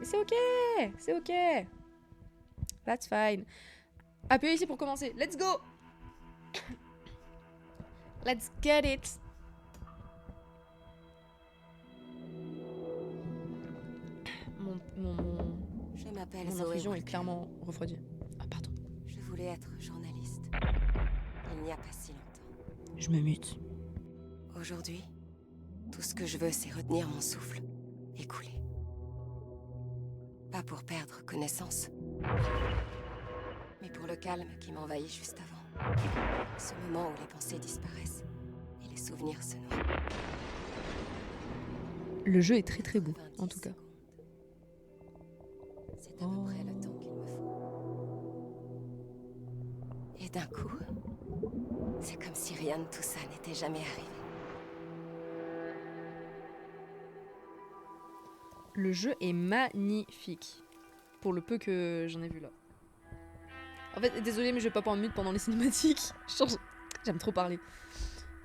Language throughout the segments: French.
Mais c'est ok. C'est ok. That's fine. Appuyez ici pour commencer. Let's go. Let's get it. Je m'appelle Mon Zoé infusion est Walker. clairement refroidie. Ah, pardon. Je voulais être journaliste. Il n'y a pas si longtemps. Je me mute. Aujourd'hui, tout ce que je veux, c'est retenir mon souffle et couler. Pas pour perdre connaissance, mais pour le calme qui m'envahit juste avant. Ce moment où les pensées disparaissent et les souvenirs se noient. Le jeu est très très beau, en 90 tout cas. secondes. C'est à peu près le temps qu'il me faut. Et d'un coup, c'est comme si rien de tout ça n'était jamais arrivé. Le jeu est magnifique. Pour le peu que j'en ai vu là. En fait, désolé, mais je vais pas prendre mute pendant les cinématiques. J'aime trop parler.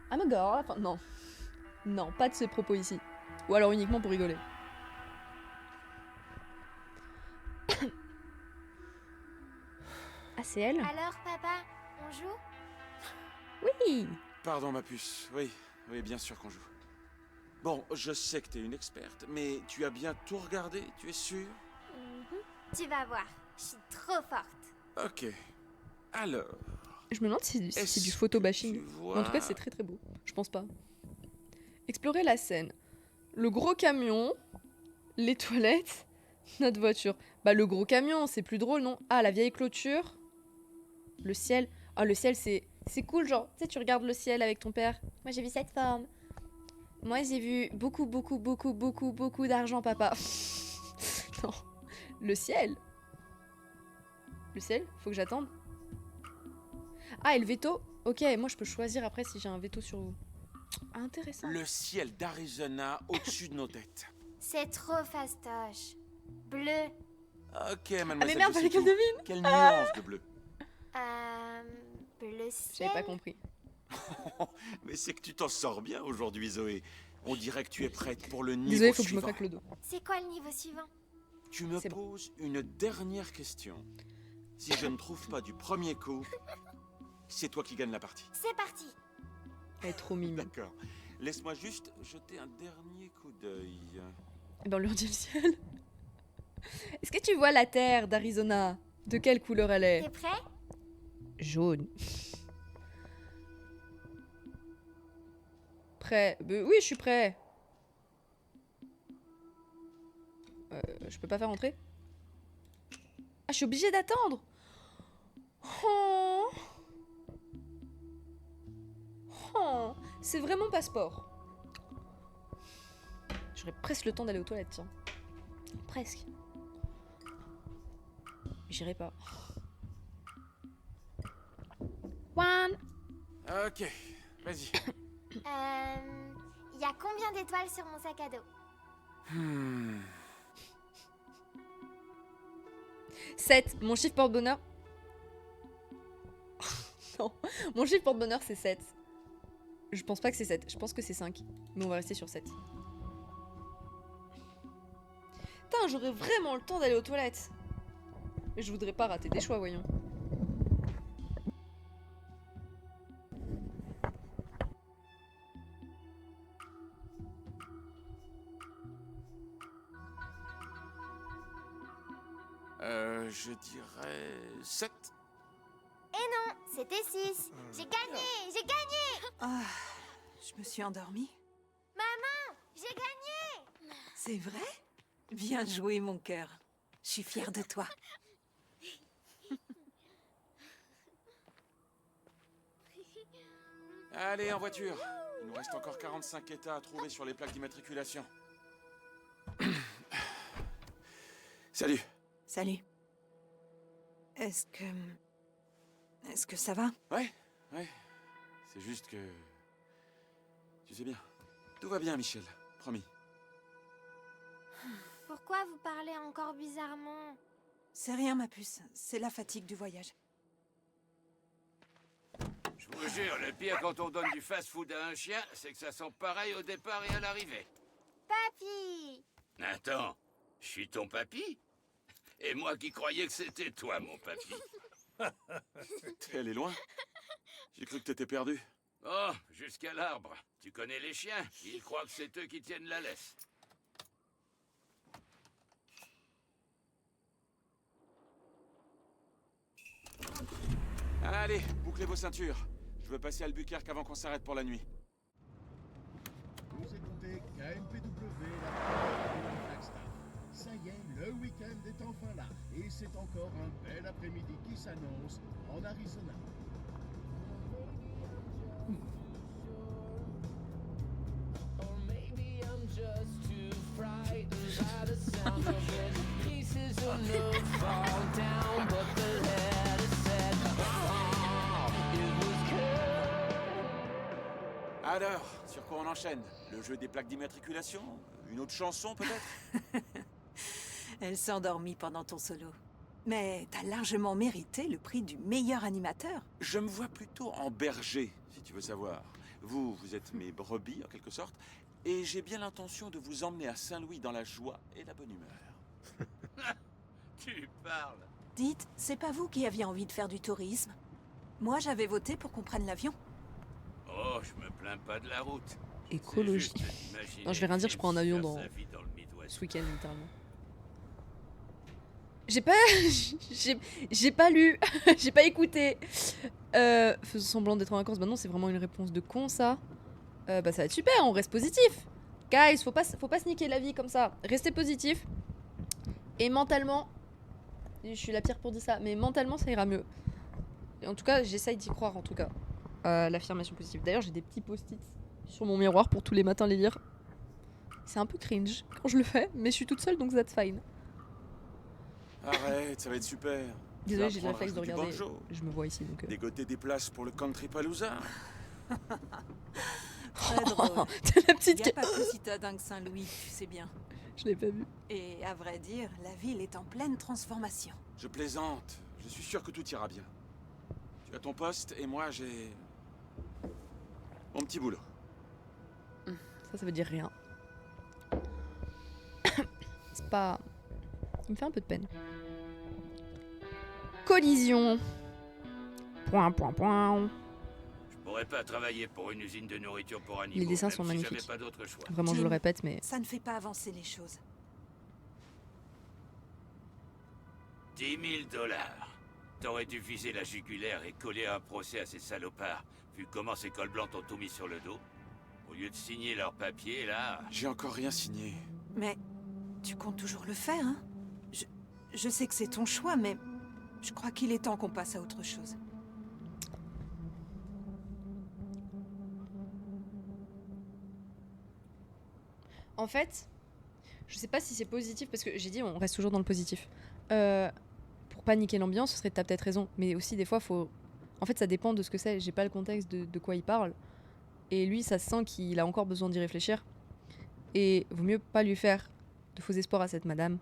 Ah my god. Enfin, non. Non, pas de ces propos ici. Ou alors uniquement pour rigoler. Ah, c'est elle? Alors, papa, on joue? Oui. Pardon, ma puce. Oui, oui, bien sûr qu'on joue. Bon, je sais que t'es une experte, mais tu as bien tout regardé, tu es sûr? Tu vas voir, je suis trop forte. Ok. Alors, Je me demande si c'est est-ce du que photo-bashing. tu Mais en tout cas, vois- c'est très très beau. Je pense pas. Explorer la scène. Le gros camion, les toilettes, notre voiture. Bah, le gros camion, c'est plus drôle, non? Ah, la vieille clôture. Le ciel. Ah, le ciel, c'est cool, genre, tu sais, tu regardes le ciel avec ton père. Moi, j'ai vu cette forme. Moi, j'ai vu beaucoup, beaucoup, beaucoup, beaucoup, beaucoup d'argent, papa. Non. Le ciel. Le ciel, faut que j'attende. Ah, et le veto. Ok, moi, je peux choisir après si j'ai un veto sur vous. Ah, intéressant. Le ciel d'Arizona au-dessus de nos têtes. C'est trop fastoche. Bleu. Ok, Ah, mais mademoiselle, merde, je fallait sais qu'elle tout. devine. Quelle nuance de bleu? Bleu ciel. J'avais pas compris. Mais c'est que tu t'en sors bien aujourd'hui, Zoé. On dirait que tu es prête pour le niveau Désolé, faut que je me suivant. craque le dos. C'est quoi le niveau suivant? Tu me C'est bon. poses une dernière question. Si je ne trouve pas du premier coup, c'est toi qui gagne la partie. C'est parti. Elle est trop mime. D'accord. Laisse-moi juste jeter un dernier coup d'œil. Dans l'heure du ciel. Est-ce que tu vois la terre d'Arizona? De quelle couleur elle T'es est? prêt? Jaune. Prêt? Oui, je suis prêt. Je peux pas faire entrer? Ah, je suis obligée d'attendre. Oh. Oh. C'est vraiment passeport. J'aurais presque le temps d'aller aux toilettes, tiens. Presque. J'irai pas. One. Ok, vas-y. Il y a combien d'étoiles sur mon sac à dos? 7. Mon chiffre porte-bonheur. Non. Mon chiffre porte-bonheur, c'est 7. Je pense pas que c'est 7. Je pense que c'est 5. Mais on va rester sur 7. Putain, j'aurais vraiment le temps d'aller aux toilettes. Mais je voudrais pas rater des choix, voyons. Je dirais 7. C'était 6. J'ai gagné. J'ai gagné. Ah, je me suis endormie. J'ai gagné. C'est vrai? Bien joué, mon cœur. Je suis fière de toi. Allez, en voiture. Il nous reste encore 45 états à trouver sur les plaques d'immatriculation. Salut. Salut. Est-ce que ça va? Ouais. C'est juste que... Tu sais bien. Tout va bien, Michel. Promis. Pourquoi vous parlez encore bizarrement? C'est rien, ma puce. C'est la fatigue du voyage. Je vous jure, le pire quand on donne du fast-food à un chien, c'est que ça sent pareil au départ et à l'arrivée. Papy. Attends, Je suis ton papy? Et moi qui croyais que c'était toi, mon papy. Elle est loin. J'ai cru que t'étais perdu. Oh, jusqu'à l'arbre. Tu connais les chiens? Ils croient que c'est eux qui tiennent la laisse. Allez, bouclez vos ceintures. Je veux passer à Albuquerque avant qu'on s'arrête pour la nuit. Vous écoutez KMPW, la radio de Flagstaff. Ça y est, le week-end est enfin là. Et c'est encore un bel après-midi qui s'annonce en Arizona. Alors, sur quoi on enchaîne? Le jeu des plaques d'immatriculation? Une autre chanson peut-être? Elle s'est endormie pendant ton solo. Mais t'as largement mérité le prix du meilleur animateur. Je me vois plutôt en berger, si tu veux savoir. Vous êtes mes brebis en quelque sorte, et j'ai bien l'intention de vous emmener à Saint-Louis dans la joie et la bonne humeur. Tu parles. Dites, c'est pas vous qui aviez envie de faire du tourisme? Moi, j'avais voté pour qu'on prenne l'avion. Oh, je me plains pas de la route. Écologie. C'est juste d'imaginer Non, je vais rien dire, je prends un avion faire dans sa vie dans le Midwest. ce week-end, littéralement. J'ai pas... j'ai pas lu. J'ai pas écouté. Faisons semblant d'être en vacances. Bah non, c'est vraiment une réponse de con, ça. Bah ça va être super, on reste positif. Guys, faut pas se niquer la vie comme ça. Restez positif. Et mentalement... Je suis la pire pour dire ça, mais mentalement, ça ira mieux. Et en tout cas, j'essaye d'y croire, en tout cas. L'affirmation positive. D'ailleurs, j'ai des petits post-it sur mon miroir pour tous les matins les lire. C'est un peu cringe quand je le fais, mais je suis toute seule, donc that's fine. Arrête, ça va être super. Désolée, Tu j'ai vas le réflexe de apprendre à jouer du regarder. banjo, Je me vois ici, donc... dégoter des places pour le Country Palooza. Très drôle. T'as la petite Y qui... a pas plus citadin que Saint-Louis, tu sais bien. Je l'ai pas vu. Et à vrai dire, la ville est en pleine transformation. Je plaisante. Je suis sûr que tout ira bien. Tu as ton poste et moi j'ai... mon petit boulot. Ça veut dire rien. C'est pas... Il me fait un peu de peine. Collision. Point. Je pourrais pas travailler pour une usine de nourriture pour animaux. Les dessins même sont si magnifiques. j'avais pas d'autre choix. Vraiment, je Jim. le répète, mais... Ça ne fait pas avancer les choses. 10 000 $. T'aurais dû viser la jugulaire et coller un procès à ces salopards, vu comment ces cols blancs t'ont tout mis sur le dos. Au lieu de signer leurs papiers, là... J'ai encore rien signé. Mais tu comptes toujours le faire, hein? Je sais que c'est ton choix, mais je crois qu'il est temps qu'on passe à autre chose. En fait, je sais pas si c'est positif, parce que j'ai dit on reste toujours dans le positif. Pour pas niquer l'ambiance, ce serait t'as peut-être raison. Mais aussi, des fois, faut... En fait, ça dépend de ce que c'est. J'ai pas le contexte de quoi il parle. Et lui, ça se sent qu'il a encore besoin d'y réfléchir. Et vaut mieux pas lui faire de faux espoirs à cette madame.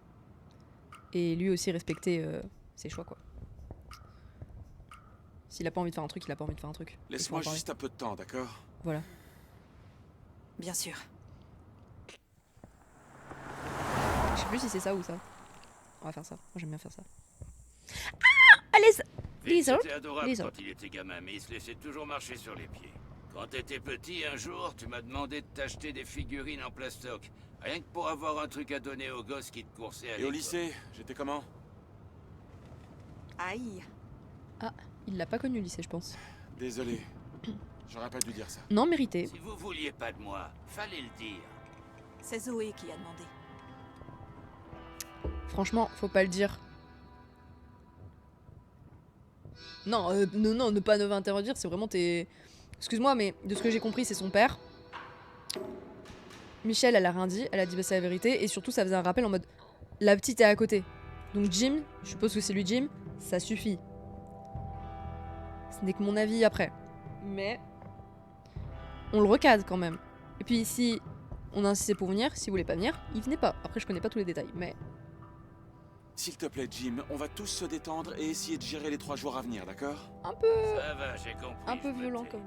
Et lui aussi respecter ses choix, quoi. S'il a pas envie de faire un truc, il a pas envie de faire un truc. Il faut Laisse-moi en parler. juste un peu de temps, d'accord? Voilà. Bien sûr. Je sais plus si c'est ça ou ça. On va faire ça. Moi, j'aime bien faire ça. Ah! Allez, Vic, Lizard. c'était adorable Lizard. quand il était gamin, mais il se laissait toujours marcher sur les pieds. Quand t'étais petit, un jour, tu m'as demandé de t'acheter des figurines en plastoc. Rien que pour avoir un truc à donner aux gosses qui te coursaient à Et au l'école. lycée, j'étais comment? Aïe. Il l'a pas connu, le lycée, je pense. Désolé. J'aurais pas dû dire ça. Non, mérité. Si vous vouliez pas de moi, fallait le dire. C'est Zoé qui a demandé. Franchement, faut pas le dire. Non, non, ne pas interdire, c'est vraiment tes... Excuse-moi, mais de ce que j'ai compris, c'est son père. Michelle, elle a rien dit, elle a dit bah c'est la vérité, et surtout ça faisait un rappel en mode la petite est à côté. Donc Jim, je suppose que c'est lui Jim, ça suffit. Ce n'est que mon avis après. Mais on le recadre quand même. Et puis si on a insisté pour venir, si vous voulez pas venir, il venait pas. Après je connais pas tous les détails, mais... S'il te plaît, Jim, on va tous se détendre et essayer de gérer les 3 jours à venir, d'accord? Un peu... Ça va, j'ai compris. Un peu je me violent tais. comme...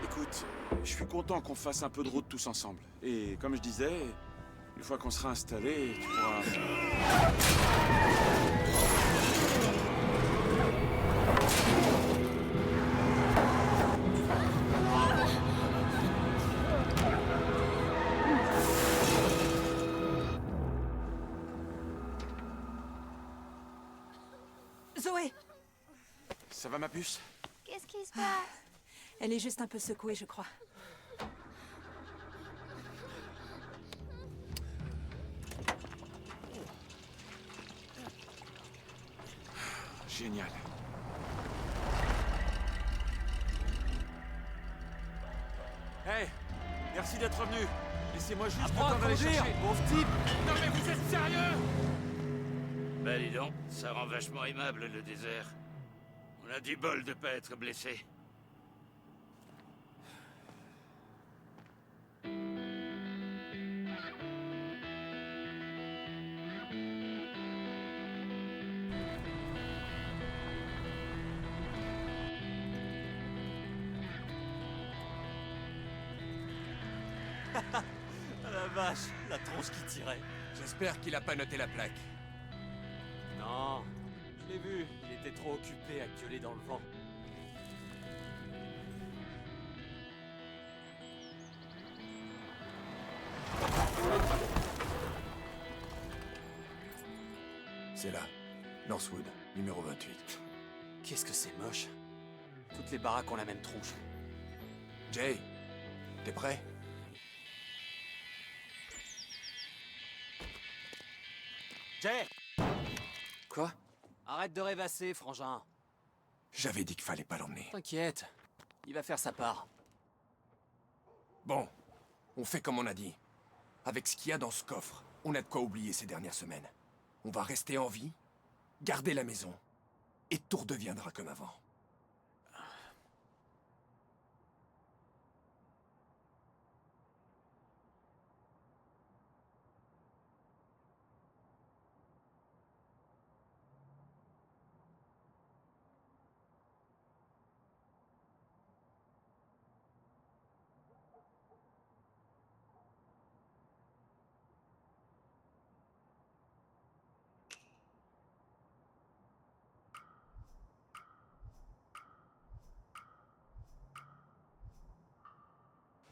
Écoute, je suis content qu'on fasse un peu de route tous ensemble. Et comme je disais, Une fois qu'on sera installé, tu pourras... Zoé! Ça va, ma puce? Qu'est-ce qui se passe? Elle est juste un peu secouée, je crois. Génial. Hey, merci d'être venu. Laissez-moi juste le temps d'aller chercher. pauvre type! Non mais vous êtes sérieux? Bah dis donc, ça rend vachement aimable le désert. On a du bol de pas être blessé. La vache, la tronche qui tirait. J'espère qu'il a pas noté la plaque. Non, je l'ai vu, il était trop occupé à gueuler dans le vent. C'est là. Northwood, numéro 28. Qu'est-ce que c'est moche. Toutes les baraques ont la même tronche. Jay, t'es prêt? Jay! Quoi? Arrête de rêvasser, frangin. J'avais dit qu'il fallait pas l'emmener. T'inquiète, il va faire sa part. Bon, on fait comme on a dit. Avec ce qu'il y a dans ce coffre, on a de quoi oublier ces dernières semaines. On va rester en vie, garder la maison, et tout redeviendra comme avant.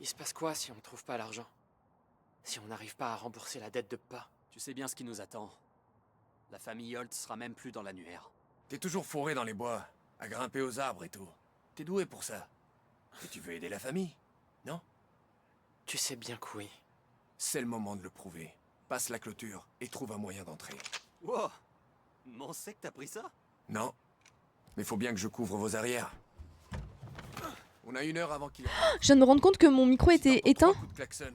Il se passe quoi si on ne trouve pas l'argent? Si on n'arrive pas à rembourser la dette de Pa? Tu sais bien ce qui nous attend. La famille Holt sera même plus dans l'annuaire. T'es toujours fourré dans les bois, à grimper aux arbres et tout. T'es doué pour ça. Et tu veux aider la famille, non? Tu sais bien que oui. C'est le moment de le prouver. Passe la clôture et trouve un moyen d'entrer. Wow! M'en sais que t'as pris ça? Non, mais faut bien que je couvre vos arrières. On a 1 heure avant qu'il... Je viens de me rendre compte que mon micro était éteint. Coup de klaxon,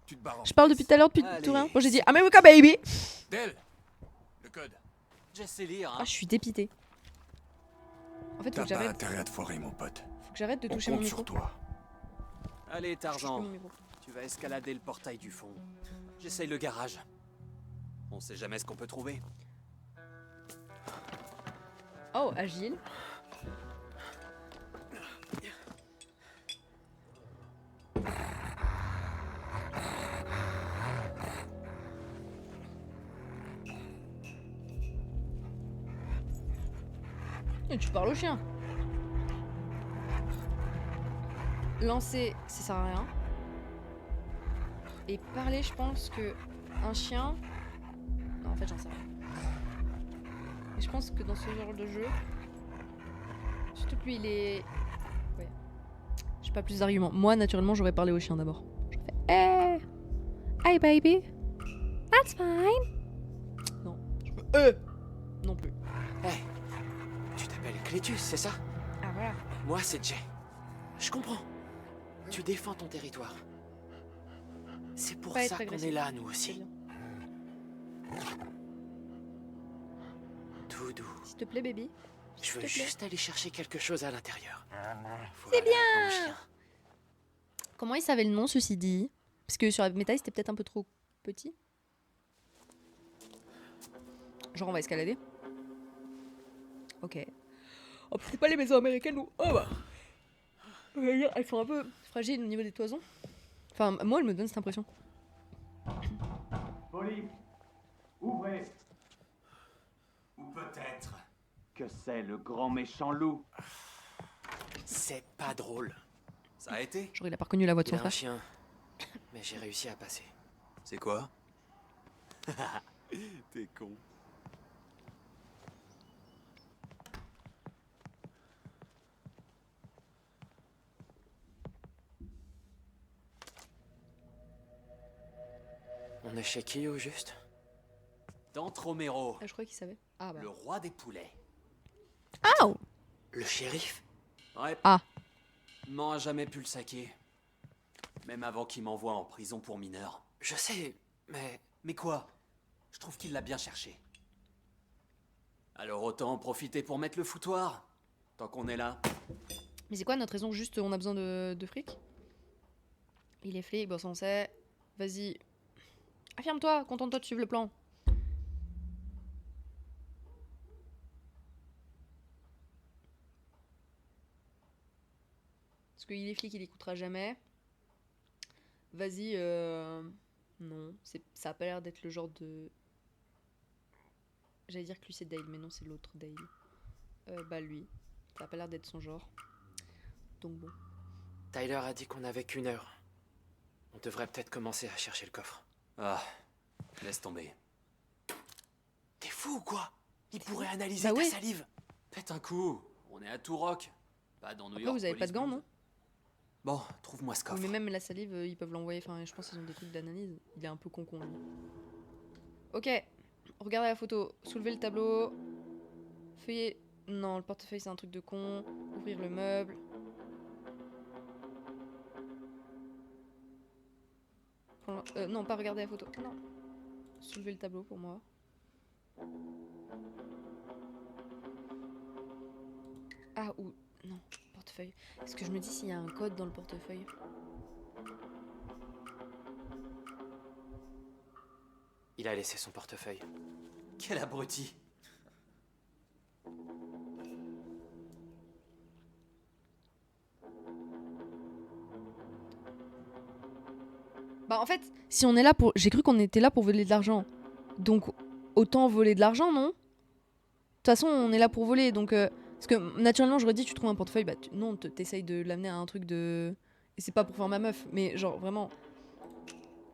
tu te barres en Je parle vitesse. depuis tout à l'heure, depuis Allez. tout rien. Bon, j'ai dit America baby. Del, le code. Jess lire, hein? Ah, je suis dépitée. En fait, faut T'as que pas j'arrête. intérêt à te foirer, mon pote. Faut que j'arrête de On toucher mon compte micro. sur toi. Allez, Je touche plus Tarzan, mon micro. tu vas escalader le portail du fond. J'essaye le garage. On sait jamais ce qu'on peut trouver. Oh, agile. Et tu parles au chien. Lancer, ça sert à rien. Et parler, je pense que un chien... Non, en fait, j'en sais rien. Et je pense que dans ce genre de jeu... Surtout que lui, il est... Ouais. J'ai pas plus d'arguments. Moi, naturellement, j'aurais parlé au chien d'abord. J'aurais fait... Hey baby. That's fine. Non. Non plus. Hey, tu t'appelles Clétus, c'est ça? Ah voilà. Moi, c'est Jay. Je comprends. Tu défends ton territoire. C'est pour Pas être ça qu'on agressif. est là, nous C'est aussi. bien. Tout doux. S'il te plaît, baby. Je S'il veux te plaît. juste aller chercher quelque chose à l'intérieur. C'est bien. Bon chien. Comment il savait le nom, ceci dit? Parce que sur la métaille, c'était peut-être un peu trop petit. Genre, on va escalader. Ok. Oh, c'est pas les maisons américaines où... Oh bah... On va dire, elles sont un peu fragiles au niveau des toisons. Enfin, moi, elle me donne cette impression. Ouvrez. Ou peut-être que c'est le grand méchant loup. C'est pas drôle. Ça a été? Genre, il a pas reconnu la voix de Il son a un frère. chien, mais j'ai réussi à passer. C'est quoi? T'es con. On est chez qui au juste? Dante Romero, Ah, je crois qu'il savait. Ah bah. le roi des poulets. Ah. Le shérif? Ouais. Ah. M'en a jamais pu le saquer. Même avant qu'il m'envoie en prison pour mineur. Je sais, mais... Mais quoi? Je trouve qu'il l'a bien cherché. Alors autant en profiter pour mettre le foutoir. Tant qu'on est là. Mais c'est quoi notre raison? Juste on a besoin de fric? Il est flic, bon ça on sait. Vas-y. Affirme-toi, contente-toi de suivre le plan. Parce qu'il est flic, il écoutera jamais. Vas-y, non, ça a pas l'air d'être le genre de... J'allais dire que lui c'est Dale, mais non c'est l'autre Dale. Bah lui, ça a pas l'air d'être son genre. Donc bon. Tyler a dit qu'on avait qu'1 heure. On devrait peut-être commencer à chercher le coffre. Ah, laisse tomber. T'es fou ou quoi? Il pourrait fou. analyser Bah ta ouais. salive. Pète un coup. On est à Turok. Pas dans New Après York. vous avez pas de gants, non? Bon, trouve-moi ce coffre. Mais même la salive, ils peuvent l'envoyer. Enfin, je pense qu'ils ont des trucs d'analyse. Il est un peu con-con, lui. Ok. Regardez la photo. Soulevez le tableau. Feuillez. Non, le portefeuille, c'est un truc de con. Ouvrir le meuble. Non, pas regarder la photo. Non. Soulevez le tableau pour moi. Ah, ou... Non, portefeuille. Est-ce que je me dis s'il y a un code dans le portefeuille? Il a laissé son portefeuille. Quel abruti. Bah en fait, si on est là pour... J'ai cru qu'on était là pour voler de l'argent. Donc, autant voler de l'argent, non? De toute façon, on est là pour voler, donc... Parce que, naturellement, j'aurais dit, tu trouves un portefeuille, bah non, t'essayes de l'amener à un truc de... Et c'est pas pour faire ma meuf, mais genre, vraiment...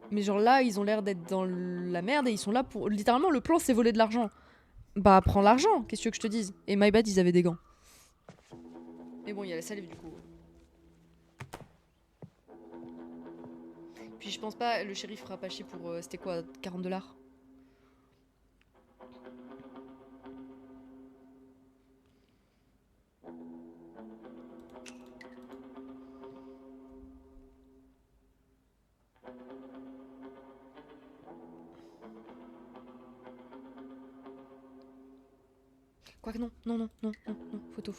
Mais genre là, ils ont l'air d'être dans la merde et ils sont là pour... Littéralement, le plan, c'est voler de l'argent. Bah, prends l'argent, qu'est-ce que tu veux que je te dise? Et my bad, ils avaient des gants. Mais bon, il y a la salive, du coup. Puis je pense pas, le shérif fera pas chier pour... C'était quoi, 40 $? Quoique non, non, non, non, non, non. Photo.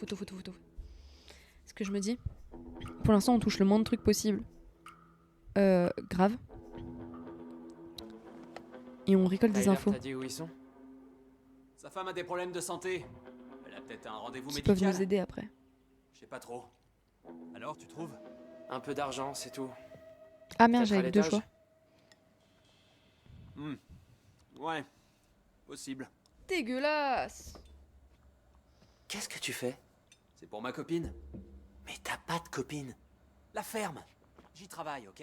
Ce que je me dis, pour l'instant, on touche le moins de trucs possible. Grave. Et on récolte des Tyler infos t'a dit où ils sont? Sa femme a des problèmes de santé. Elle a peut-être un rendez-vous qui médical. peuvent nous aider après. Je sais pas trop. Alors, tu trouves? Un peu d'argent, c'est tout. Ah merde, Peut-être à j'avais deux l'étage. choix. Ouais, possible. Dégueulasse. Qu'est-ce que tu fais? C'est pour ma copine. Mais t'as pas de copine. La ferme. J'y travaille, ok?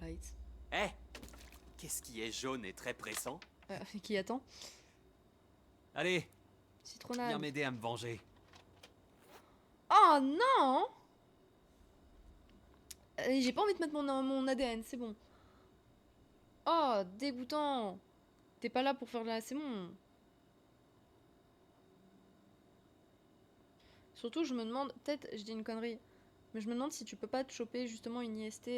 Right. Eh, qu'est-ce qui est jaune et très pressant? Qui attend? Allez, viens Citronnade. m'aider à me venger. Oh non. J'ai pas envie de mettre mon ADN, c'est bon. Oh, dégoûtant. T'es pas là pour faire la... C'est bon. Surtout, je me demande... Peut-être, je dis une connerie. Mais je me demande si tu peux pas te choper justement une IST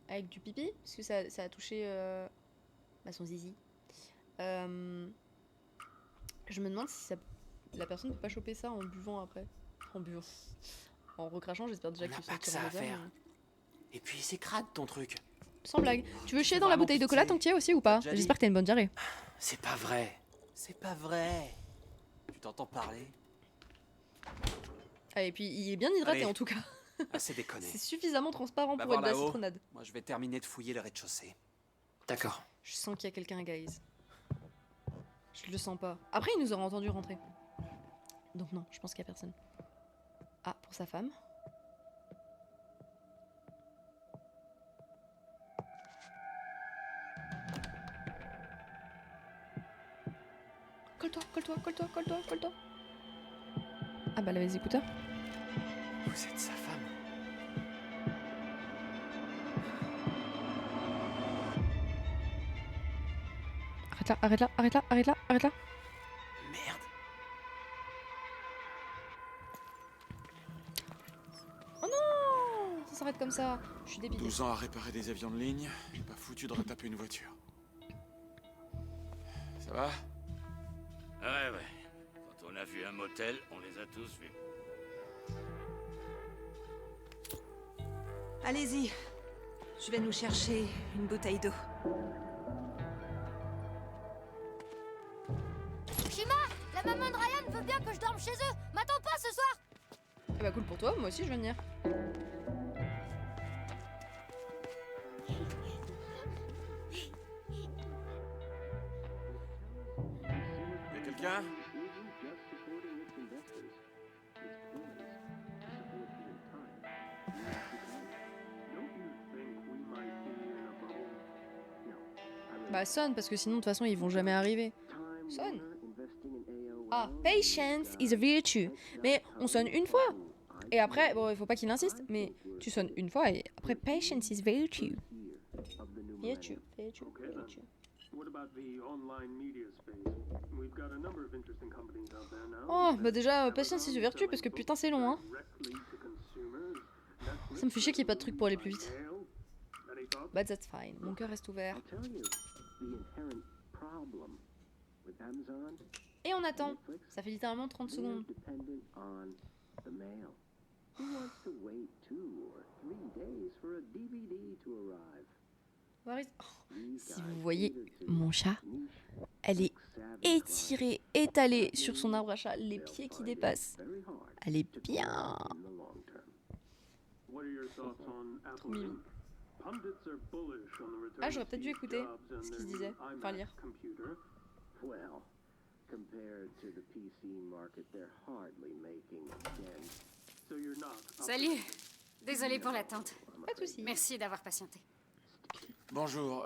avec du pipi. Parce que ça a touché son zizi. Je me demande si la personne peut pas choper ça en buvant après. En buvant. En recrachant, j'espère déjà On que n'a tu pas que ça à faire. Et puis c'est crade ton truc. Sans blague. Tu veux chier fais dans la vraiment bouteille de pitié. cola tant que tu y es aussi ou pas? J'ai déjà J'espère dit. que t'as une bonne diarrhée. C'est pas vrai. C'est pas vrai. Tu t'entends parler? Ah, et puis il est bien hydraté Allez. en tout cas. Assez déconné. C'est suffisamment transparent Va pour être voir de la là-haut. citronnade. Moi, je vais terminer de fouiller le rez-de-chaussée. D'accord. Je sens qu'il y a quelqu'un, guys. Je le sens pas. Après, il nous aura entendu rentrer. Donc non, je pense qu'il y a personne. Ah, pour sa femme. Colle-toi, colle-toi, colle-toi, colle-toi, colle-toi. Ah bah, elle avait les écouteurs. Vous êtes sa femme. Arrête là, arrête là, arrête là, arrête là, arrête là. Merde. Oh non! Ça s'arrête comme ça. Je suis débile. 12 ans à réparer des avions de ligne, j'ai pas foutu de retaper une voiture. Ça va? Ouais. Quand on a vu un motel, on les a tous vus. Allez-y. Je vais nous chercher une bouteille d'eau. Shima, la maman de Ryan veut bien que je dorme chez eux. M'attends pas ce soir. Eh bah cool pour toi, moi aussi je vais venir. Y'a quelqu'un? Bah sonne, parce que sinon de toute façon ils vont jamais arriver. Sonne. Ah, patience is a virtue. Mais on sonne une fois. Et après, bon, il faut pas qu'il insiste, mais tu sonnes une fois et après, patience is virtue. Virtue, virtue, virtue. Oh, bah déjà, patience is a virtue, parce que putain c'est long, hein. Ça me fait chier qu'il n'y ait pas de truc pour aller plus vite. But that's fine, mon cœur reste ouvert. Et on attend. Ça fait littéralement 30 secondes. Si vous voyez mon chat, elle est étirée, étalée sur son arbre à chat, les pieds qui dépassent. Elle est bien. Trop mignon. Ah, j'aurais peut-être dû écouter ce qu'il se disait, enfin lire. Salut. Désolée pour l'attente. Pas de soucis. Merci d'avoir patienté. Bonjour,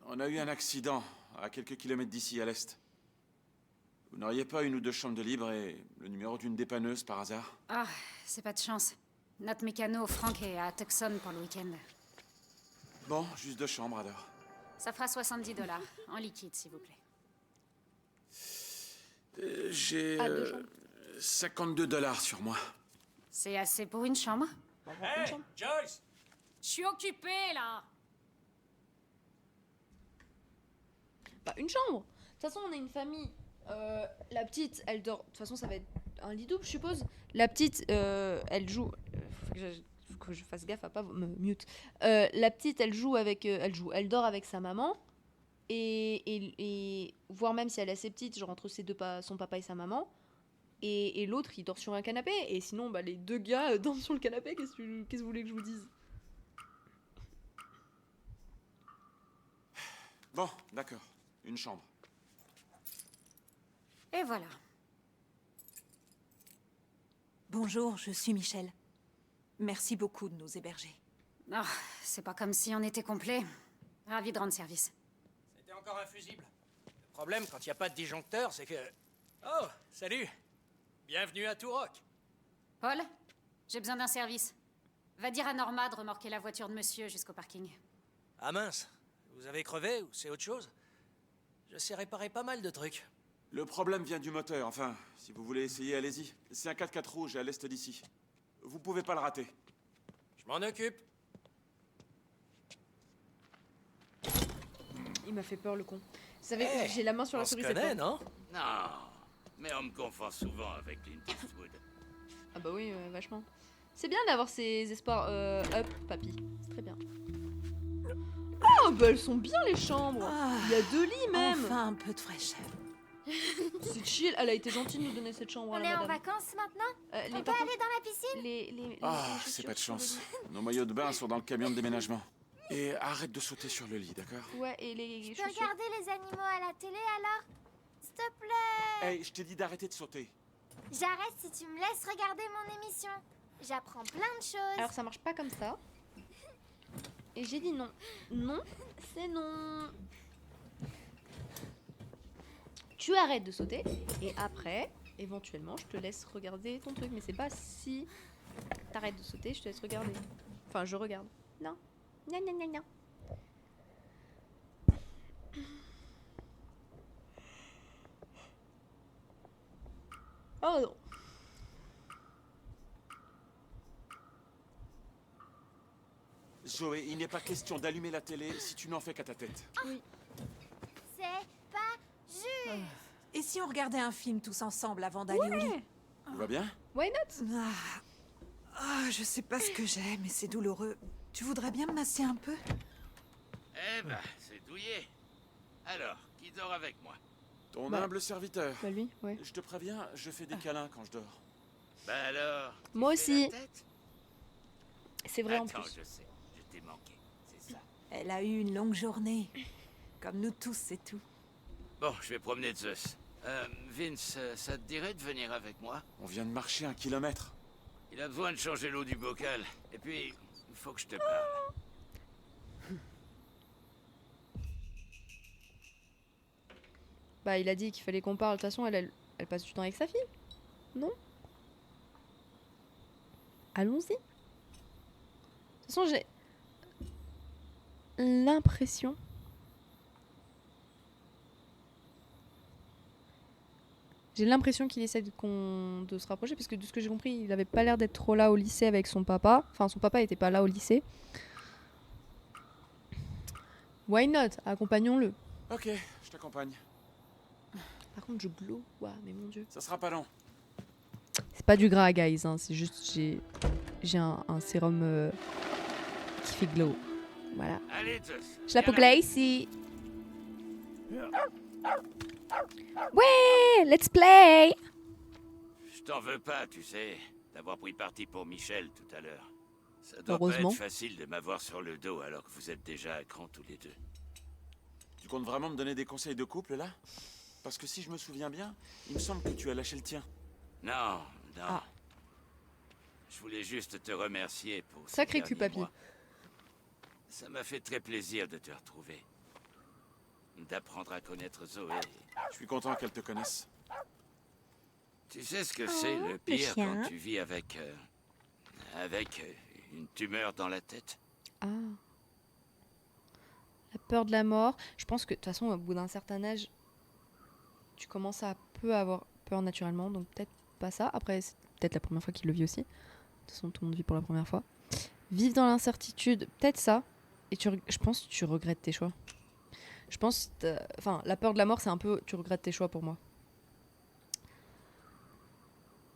on a eu un accident à quelques kilomètres d'ici, à l'est. Vous n'auriez pas une ou deux chambres de libre et le numéro d'une dépanneuse par hasard? Ah, c'est pas de chance. Notre mécano, Franck, est à Tucson pour le week-end. Bon, juste 2 chambres alors. Ça fera 70 $, en liquide, s'il vous plaît. J'ai 52 $ sur moi. C'est assez pour une chambre? Hey, Joyce! Je suis occupée, là! Bah, une chambre. De toute façon, on est une famille. La petite, elle dort. De toute façon, ça va être un lit double, je suppose. La petite, elle joue. Faut que je fasse gaffe à pas me mute. La petite, elle joue avec. Elle dort avec sa maman. Et voire même si elle est assez petite, genre entre son papa et sa maman. Et l'autre, il dort sur un canapé. Et sinon, bah, les deux gars dorment sur le canapé. Qu'est-ce que vous voulez que je vous dise? Bon, d'accord. Une chambre. Et voilà. Bonjour, je suis Michel. Merci beaucoup de nous héberger. Oh, c'est pas comme si on était complet. Ravi de rendre service. C'était encore un fusible. Le problème, quand il n'y a pas de disjoncteur, c'est que... Oh, salut! Bienvenue à Turok. Paul, j'ai besoin d'un service. Va dire à Norma de remorquer la voiture de monsieur jusqu'au parking. Ah mince, vous avez crevé ou c'est autre chose? Je sais réparer pas mal de trucs. Le problème vient du moteur, enfin, si vous voulez essayer, allez-y. C'est un 4x4 rouge à l'est d'ici. Vous pouvez pas le rater. Je m'en occupe. Il m'a fait peur, le con. Vous savez, j'ai la main sur la souris cette fois. non? Non, mais on me confond souvent avec Clint Eastwood. Ah bah oui, vachement. C'est bien d'avoir ces espoirs up, papy. C'est très bien. Oh, bah elles sont bien les chambres. Il y a 2 lits même. Enfin, un peu de fraîcheur. C'est chill. Elle a été gentille de nous donner cette chambre. On à la est en madame. vacances maintenant? Les On peut aller dans la piscine? les Ah, chaussures c'est pas de sur le chance. lit. Nos maillots de bain sont dans le camion de déménagement. Et arrête de sauter sur le lit, d'accord? Ouais, et les Je peux chaussures. regarder les animaux à la télé alors? S'il te plaît. Hey, je t'ai dit d'arrêter de sauter. J'arrête si tu me laisses regarder mon émission. J'apprends plein de choses. Alors ça marche pas comme ça. Et j'ai dit non. Non, c'est non. Tu arrêtes de sauter et après, éventuellement, je te laisse regarder ton truc. Mais c'est pas si t'arrêtes de sauter, je te laisse regarder. Enfin, je regarde. Non. Non, non, non, non. Oh non. Zoé, il n'est pas question d'allumer la télé si tu n'en fais qu'à ta tête. C'est pas juste. Et si on regardait un film tous ensemble avant d'aller au lit? Tout va bien? Why not? Je sais pas ce que j'ai, mais c'est douloureux. Tu voudrais bien me masser un peu? Eh ben, c'est douillet. Alors, qui dort avec moi? Ton Bah. humble serviteur. Bah lui, ouais. Je te préviens, je fais des câlins quand je dors. Bah alors, tu Moi fais aussi. la tête? C'est vrai en Attends, plus. je sais, je t'ai manqué, c'est ça. Elle a eu une longue journée. Comme nous tous, c'est tout. Bon, je vais promener Zeus. Vince, ça te dirait de venir avec moi? On vient de marcher 1 kilomètre. Il a besoin de changer l'eau du bocal. Et puis, il faut que je te parle. Bah il a dit qu'il fallait qu'on parle. De toute façon, elle passe du temps avec sa fille. Non? Allons-y. De toute façon, j'ai l'impression. J'ai l'impression qu'il essaie de se rapprocher, parce que de ce que j'ai compris, il avait pas l'air d'être trop là au lycée avec son papa. Enfin, son papa était pas là au lycée. Why not? Accompagnons-le. Ok, je t'accompagne. Par contre, je glow. Ouah, mais mon dieu. Ça sera pas long. C'est pas du gras, guys. Hein. C'est juste j'ai un sérum qui fait glow. Voilà. Allez, Zeus. Je la viens peux là. ici. Ouais, let's play. Je t'en veux pas, tu sais, d'avoir pris parti pour Michel tout à l'heure. Ça doit pas Heureusement. être facile de m'avoir sur le dos alors que vous êtes déjà à cran tous les deux. Tu comptes vraiment me donner des conseils de couple, là? Parce que si je me souviens bien, il me semble que tu as lâché le tien. Non, non. Ah. Je voulais juste te remercier pour ces Sacré cul, derniers papy. mois. Ça m'a fait très plaisir de te retrouver. D'apprendre à connaître Zoé. Je suis content qu'elle te connaisse. Tu sais ce que c'est le pire quand tu vis avec une tumeur dans la tête? Ah. La peur de la mort. Je pense que de toute façon, au bout d'un certain âge, tu commences à peu avoir peur naturellement, donc peut-être pas ça. Après, c'est peut-être la première fois qu'il le vit aussi. De toute façon, tout le monde vit pour la première fois. Vivre dans l'incertitude, peut-être ça. Et je pense que tu regrettes tes choix. Je pense, enfin, la peur de la mort, c'est un peu, tu regrettes tes choix pour moi.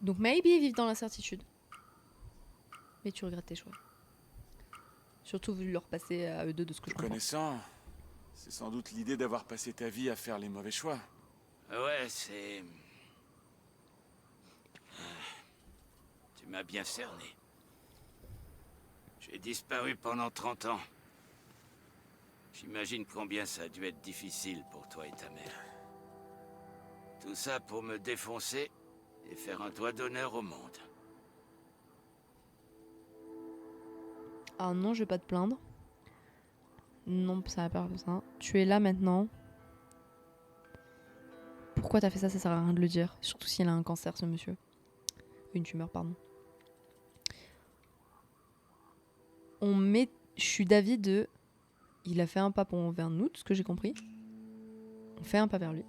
Donc maybe vivre dans l'incertitude. Mais tu regrettes tes choix. Surtout vu leur passer à eux deux de ce que je Te comprends. connaissant, c'est sans doute l'idée d'avoir passé ta vie à faire les mauvais choix. Ouais, c'est... Tu m'as bien cerné. J'ai disparu pendant 30 ans. J'imagine combien ça a dû être difficile pour toi et ta mère. Tout ça pour me défoncer et faire un doigt d'honneur au monde. Ah non, je vais pas te plaindre. Non, ça va pas faire ça. Tu es là maintenant. Pourquoi t'as fait ça? Ça sert à rien de le dire. Surtout s'il a un cancer, ce monsieur. Une tumeur, pardon. Je suis d'avis de... Il a fait un pas vers nous, de ce que j'ai compris. On fait un pas vers lui.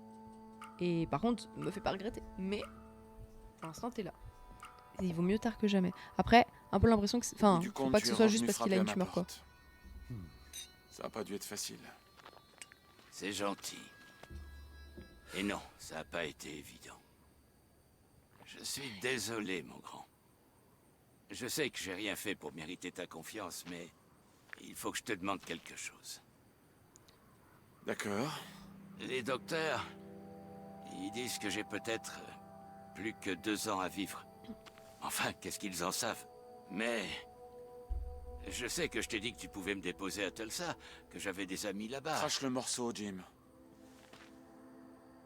Et par contre, me fait pas regretter. Mais, pour l'instant, t'es là. Et il vaut mieux tard que jamais. Après, un peu l'impression que... Enfin, Du faut compte, pas que tu ce es soit juste revenu parce qu'il a une frapper à ma tumeur, quoi. porte. Ça a pas dû être facile. C'est gentil. Et non, ça n'a pas été évident. Je suis désolé, mon grand. Je sais que j'ai rien fait pour mériter ta confiance, mais il faut que je te demande quelque chose. D'accord. Les docteurs, ils disent que j'ai peut-être plus que 2 ans à vivre. Enfin, qu'est-ce qu'ils en savent? Mais Je sais que je t'ai dit que tu pouvais me déposer à Tulsa, que j'avais des amis là-bas. Crache le morceau, Jim.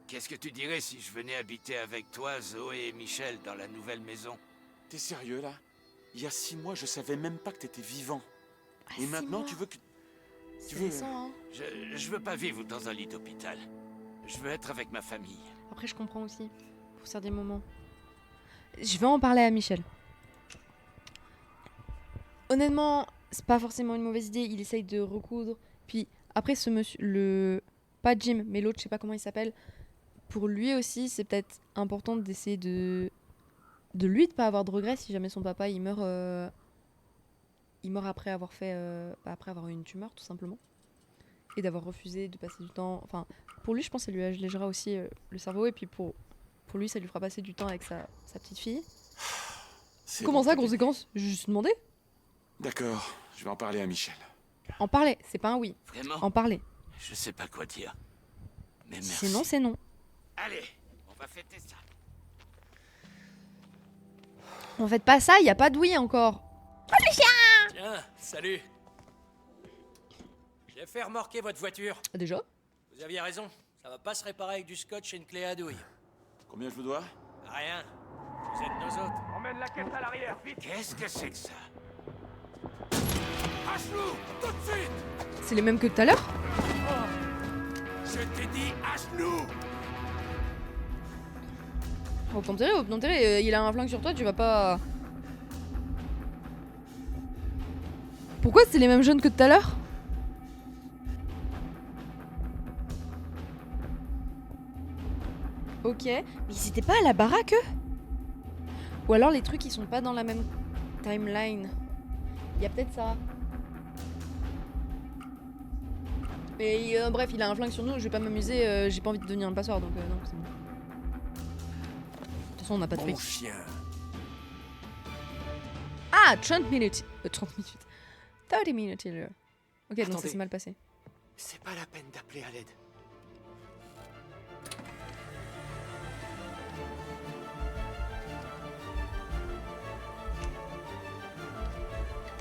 Qu'est-ce que tu dirais si je venais habiter avec toi, Zoé et Michel, dans la nouvelle maison? T'es sérieux, là? Il y a 6 mois, je savais même pas que t'étais vivant. Ah, Et 6 maintenant, mois. tu veux que... C'est veux- récent, hein. Je veux pas vivre dans un lit d'hôpital. Je veux être avec ma famille. Après, je comprends aussi. Pour certains moments. Je vais en parler à Michel. Honnêtement, c'est pas forcément une mauvaise idée. Il essaye de recoudre. Puis après, ce monsieur, pas Jim, mais l'autre, je sais pas comment il s'appelle. Pour lui aussi, c'est peut-être important d'essayer de lui de pas avoir de regrets si jamais son papa il meurt après avoir fait après avoir eu une tumeur tout simplement et d'avoir refusé de passer du temps. Enfin, pour lui, je pense que ça lui allégera aussi le cerveau et puis pour lui, ça lui fera passer du temps avec sa petite fille. C'est Comment bon, ça, t'as bien- conséquence? J'ai juste demandé. D'accord, je vais en parler à Michel. En parler, c'est pas un oui. Vraiment? En parler. Je sais pas quoi dire. Mais merci. Sinon, c'est non. Allez, on va fêter ça. En fait, pas ça, y a pas de oui encore. Tiens, salut. J'ai fait remorquer votre voiture. Ah, déjà? Vous aviez raison, ça va pas se réparer avec du scotch et une clé à douille. Combien je vous dois? Rien. Vous êtes nos autres. Emmène la caisse à l'arrière, vite. Qu'est-ce que c'est que ça? Lâche-nous, tout de suite. C'est les mêmes que tout à l'heure? Je t'ai dit, lâche-nous. Au plan d'intérêt, il a un flingue sur toi, tu vas pas... Pourquoi c'est les mêmes jeunes que tout à l'heure? Ok, mais ils étaient pas à la baraque eux? Ou alors les trucs ils sont pas dans la même timeline. Il y a peut-être ça. Mais bref, il a un flingue sur nous, je vais pas m'amuser, j'ai pas envie de devenir un passeur donc non, c'est bon. De toute façon, on n'a pas de Bon fric. chien. Ah, 30 minutes. 30 minutes. 30 minutes earlier. Ok, donc ça Attendez. s'est mal passé. C'est pas la peine d'appeler à l'aide.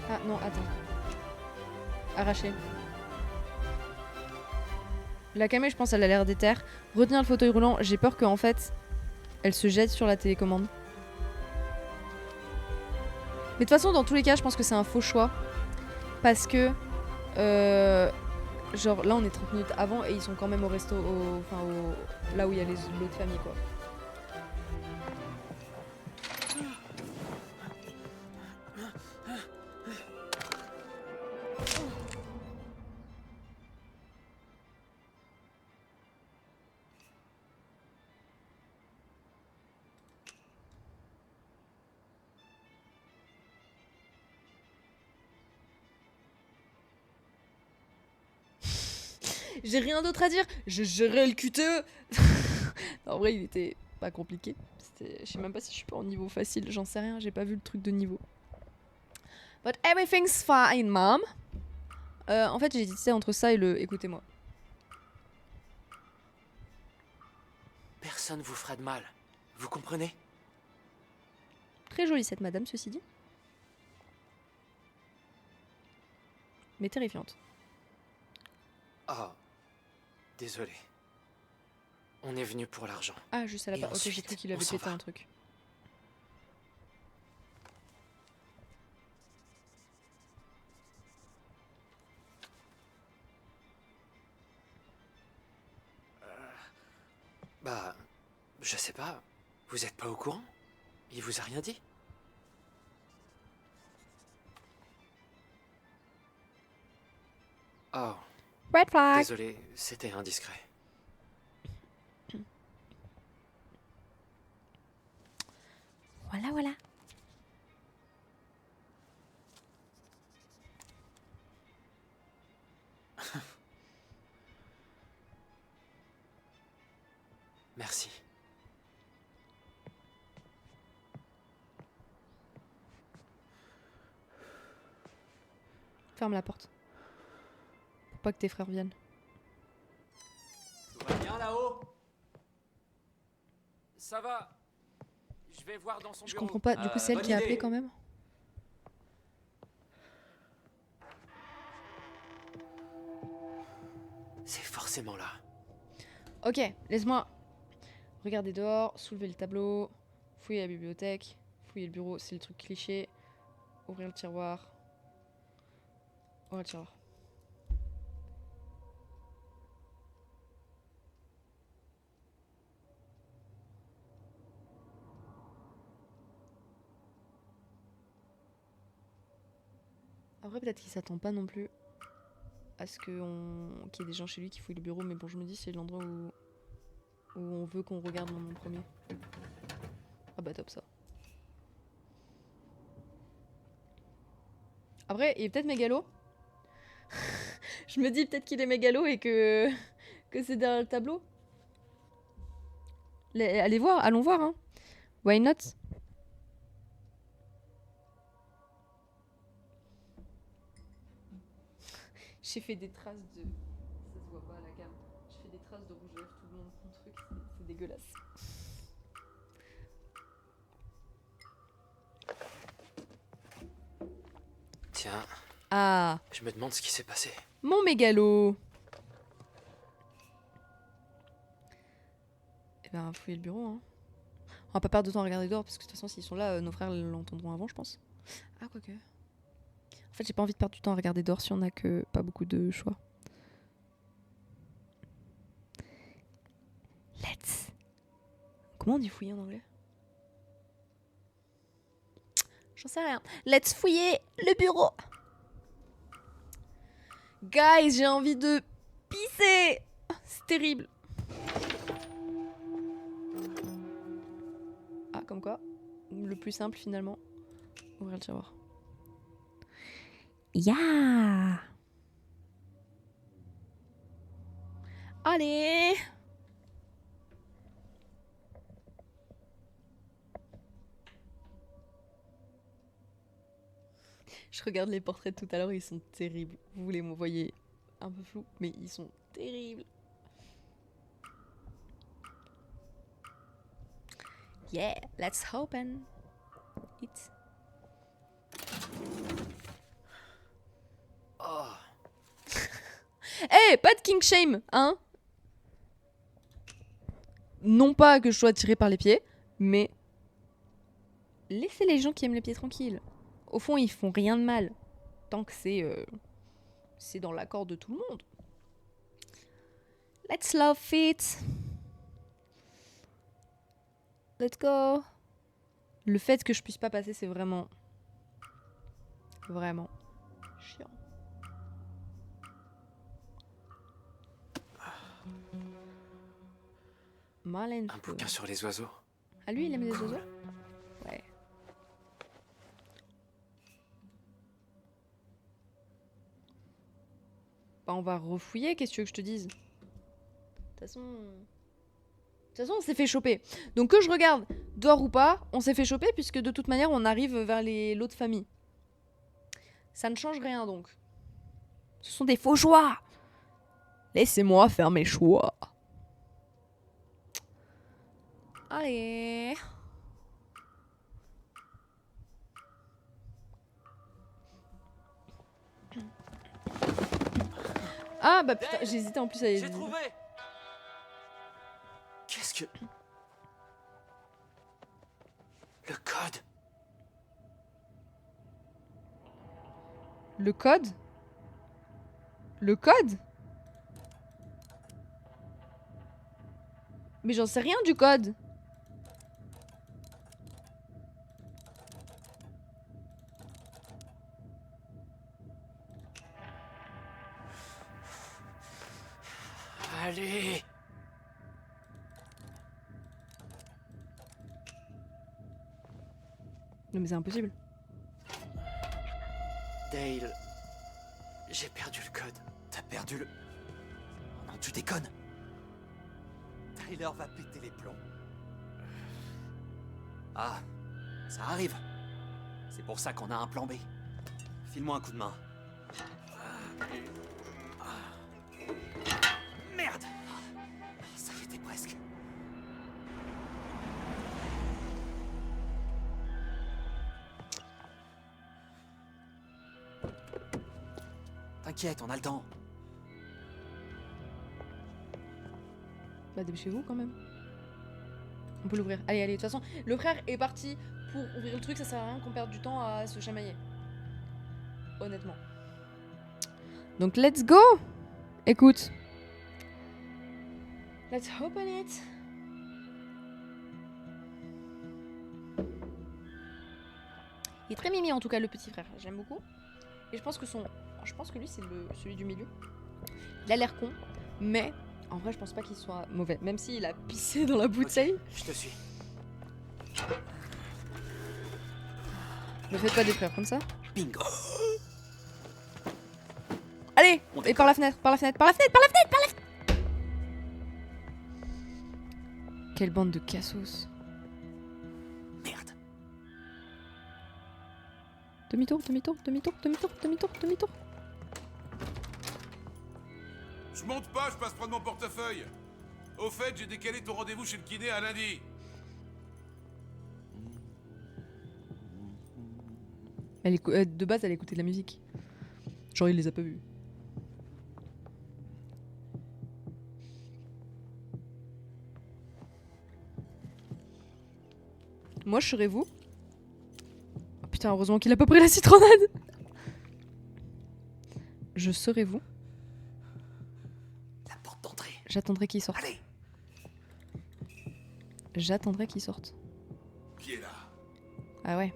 Ah non, attends. Arraché. La caméra, je pense, elle a l'air déter. Retenir le fauteuil roulant, j'ai peur qu'en fait, elle se jette sur la télécommande. Mais de toute façon, dans tous les cas, je pense que c'est un faux choix. Parce que, genre, là, on est 30 minutes avant et ils sont quand même au resto, là où il y a l'autre famille, quoi. J'ai rien d'autre à dire. Je gérais le QTE. En vrai, il était pas compliqué. Je sais même pas si je suis pas en niveau facile. J'en sais rien. J'ai pas vu le truc de niveau. But everything's fine, mom. En fait, j'ai hésité entre ça et le écoutez-moi. Personne vous fera de mal. Vous comprenez? Très jolie cette madame, ceci dit. Mais terrifiante. Oh. Désolé. On est venu pour l'argent. Ah, juste à la Et part. Ok, j'ai ensuite, cru qu'il on avait s'en pété va. un truc. Bah, je sais pas. Vous êtes pas au courant? Il vous a rien dit? Oh, Red flag. désolé, c'était indiscret. Voilà, voilà. Merci. Ferme la porte. Pour pas que tes frères viennent. Tout va bien là-haut? Ça va. Je vais voir dans son Je bureau. comprends pas. Du coup, c'est elle bonne qui a appelé idée. quand même. C'est forcément là. Ok, laisse-moi regarder dehors, soulever le tableau, fouiller la bibliothèque, fouiller le bureau, c'est le truc cliché. Ouvrir le tiroir. Ouvrir le tiroir. Après, peut-être qu'il s'attend pas non plus à ce qu'il y ait des gens chez lui qui fouillent le bureau, mais bon, je me dis, c'est l'endroit où on veut qu'on regarde en premier. Ah bah top ça. Après, il est peut-être mégalo. Je me dis peut-être qu'il est mégalo et que c'est derrière le tableau. Allez voir, allons voir, hein. Why not? J'ai fait des traces de... Ça se voit pas à la cam. J'ai fait des traces de rouge à lèvres tout le long de mon truc. C'est dégueulasse. Tiens, Ah, je me demande ce qui s'est passé. mon mégalo. Eh ben, fouiller le bureau, hein. On va pas perdre de temps à regarder dehors, parce que de toute façon, s'ils sont là, nos frères l'entendront avant, je pense. Ah, quoique. En fait, j'ai pas envie de perdre du temps à regarder dehors si on a que pas beaucoup de choix. Let's. Comment on dit fouiller en anglais? J'en sais rien. Let's fouiller le bureau. Guys, j'ai envie de pisser. C'est terrible. Ah, comme quoi. Le plus simple finalement. Ouvrir le tiroir. Yeah. Allez. Je regarde les portraits de tout à l'heure, ils sont terribles. Vous les voyez un peu flous, mais ils sont terribles. Yeah, let's open it. Oh, Eh, pas de king shame, hein? Non pas que je sois tirée par les pieds, mais laissez les gens qui aiment les pieds tranquilles. Au fond, ils font rien de mal, tant que c'est dans l'accord de tout le monde. Let's love it. Let's go. Le fait que je puisse pas passer, c'est vraiment chiant. Marlène un Feu. bouquin sur les oiseaux. Ah, lui, il aime les oiseaux? Ouais. Bah, on va refouiller, qu'est-ce que tu veux que je te dise? De toute façon, on s'est fait choper. Donc que je regarde dehors ou pas, on s'est fait choper puisque de toute manière, on arrive vers l'autre famille. Ça ne change rien donc. Ce sont des faux choix. Laissez-moi faire mes choix. Allez. Ah bah putain, j'hésitais en plus à... J'ai trouvé. Qu'est-ce que... Le code. Le code? Le code? Mais j'en sais rien du code. Allez. Non mais c'est impossible. Dale, j'ai perdu le code. T'as perdu le... Oh non, tu déconnes. Tyler va péter les plombs. Ah, ça arrive. C'est pour ça qu'on a un plan B. File-moi un coup de main. Merde. Ça y était presque. T'inquiète, on a le temps. Bah dépêchez-vous quand même. On peut l'ouvrir. Allez, allez, de toute façon, le frère est parti pour ouvrir le truc, ça sert à rien qu'on perde du temps à se chamailler. Honnêtement. Donc let's go. Écoute. Let's open it. Il est très mimi en tout cas le petit frère, j'aime beaucoup. Et je pense que lui c'est celui du milieu. Il a l'air con, mais en vrai je pense pas qu'il soit mauvais, même s'il a pissé dans la bouteille. Ok, je te suis. Ne faites pas des frères comme ça. Bingo. Allez, et par la fenêtre, par la fenêtre, par la fenêtre, par la fenêtre, par la fenêtre. Quelle bande de cassos. Merde. Demi-tour, demi-tour, demi-tour, demi-tour, demi-tour, demi-tour. Je monte pas, je passe prendre mon portefeuille. Au fait, j'ai décalé ton rendez-vous chez le kiné à lundi. De base, elle écoutait de la musique. Genre, il les a pas vus. Moi, je serais vous. Oh, putain, heureusement qu'il a pas pris la citronnade. Je serais vous. La porte d'entrée. J'attendrai qu'il sorte. Allez. J'attendrai qu'il sorte. Qui est là? Ah ouais.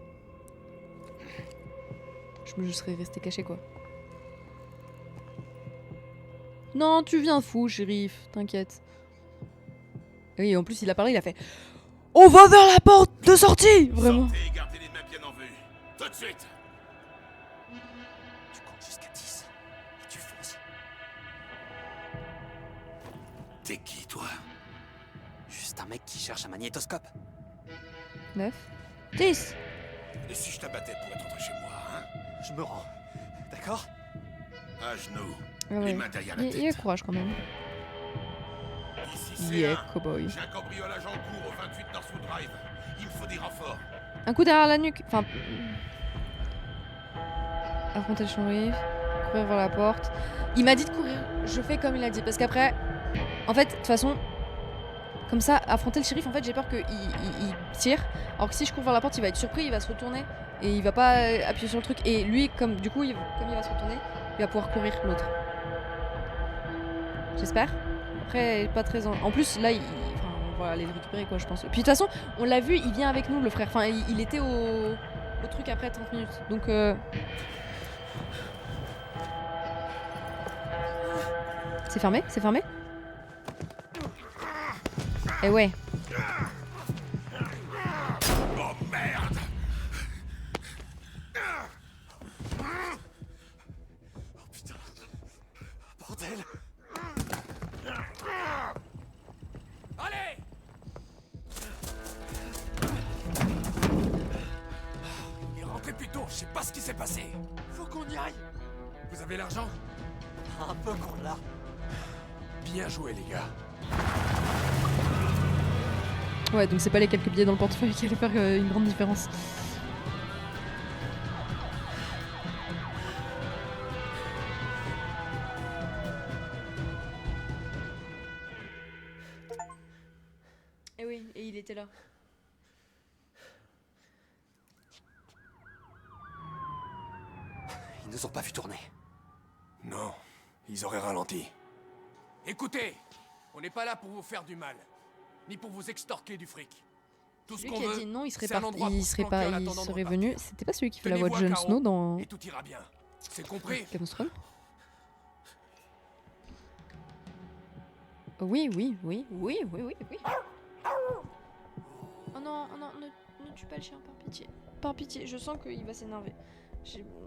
Je serais resté caché quoi. Non, tu viens fou, shérif, t'inquiète. Oui, en plus il a parlé, il a fait on va vers la porte de sortie. Vraiment. Sortez et gardez les mains bien en vue. Tout de suite. Tu comptes jusqu'à 10 et tu fonces. T'es qui, toi? Juste un mec qui cherche un magnétoscope. 9, 10. Et si je t'abattais pour être rentré chez moi, hein? Je me rends. D'accord? À genoux. Ah ouais. Les mains derrière la tête. Il a courage quand même. Ici, c'est Yeah, un. cowboy. J'ai un cambriolage en cours au 28 Northwood Drive. Il me faut des renforts. Un coup derrière la nuque. Enfin. Affronter le shérif. Courir vers la porte. Il m'a dit de courir. Je fais comme il a dit. Parce qu'après. En fait, de toute façon. Comme ça, affronter le shérif, en fait, j'ai peur qu'il tire. Alors que si je cours vers la porte, il va être surpris, il va se retourner. Et il va pas appuyer sur le truc. Et lui, comme du coup, comme il va se retourner, il va pouvoir courir l'autre. J'espère. Après, pas très en plus, là, enfin, on va aller le récupérer, quoi, je pense. Puis de toute façon, on l'a vu, il vient avec nous, le frère. Enfin, il était au truc après 30 minutes. Donc, c'est fermé? C'est fermé? Eh ouais. Oh merde! Oh putain. Bordel. Allez! Il est rentré plus tôt, je sais pas ce qui s'est passé. Faut qu'on y aille. Vous avez l'argent? Un peu qu'on l'a. Bien joué, les gars. Ouais, donc c'est pas les quelques billets dans le portefeuille qui allaient faire une grande différence. Et oui, et il était là. Ils nous ont pas vu tourner. Non, ils auraient ralenti. Écoutez, on n'est pas là pour vous faire du mal, ni pour vous extorquer du fric. Tout ce Celui qu'on qui a veut, dit non, il serait c'est un parti, endroit pour il se serait planquer pas, en il attendant de serait repartir. venu. C'était pas celui qui fait la voix de Tenez-vous Jon à Snow carreau, dans et tout ira bien. C'est compris? Game of Thrones. Oui, oui, oui, oui, oui, oui, oui. Oh non, oh non, ne tue pas le chien, par pitié. Par pitié, je sens qu'il va s'énerver.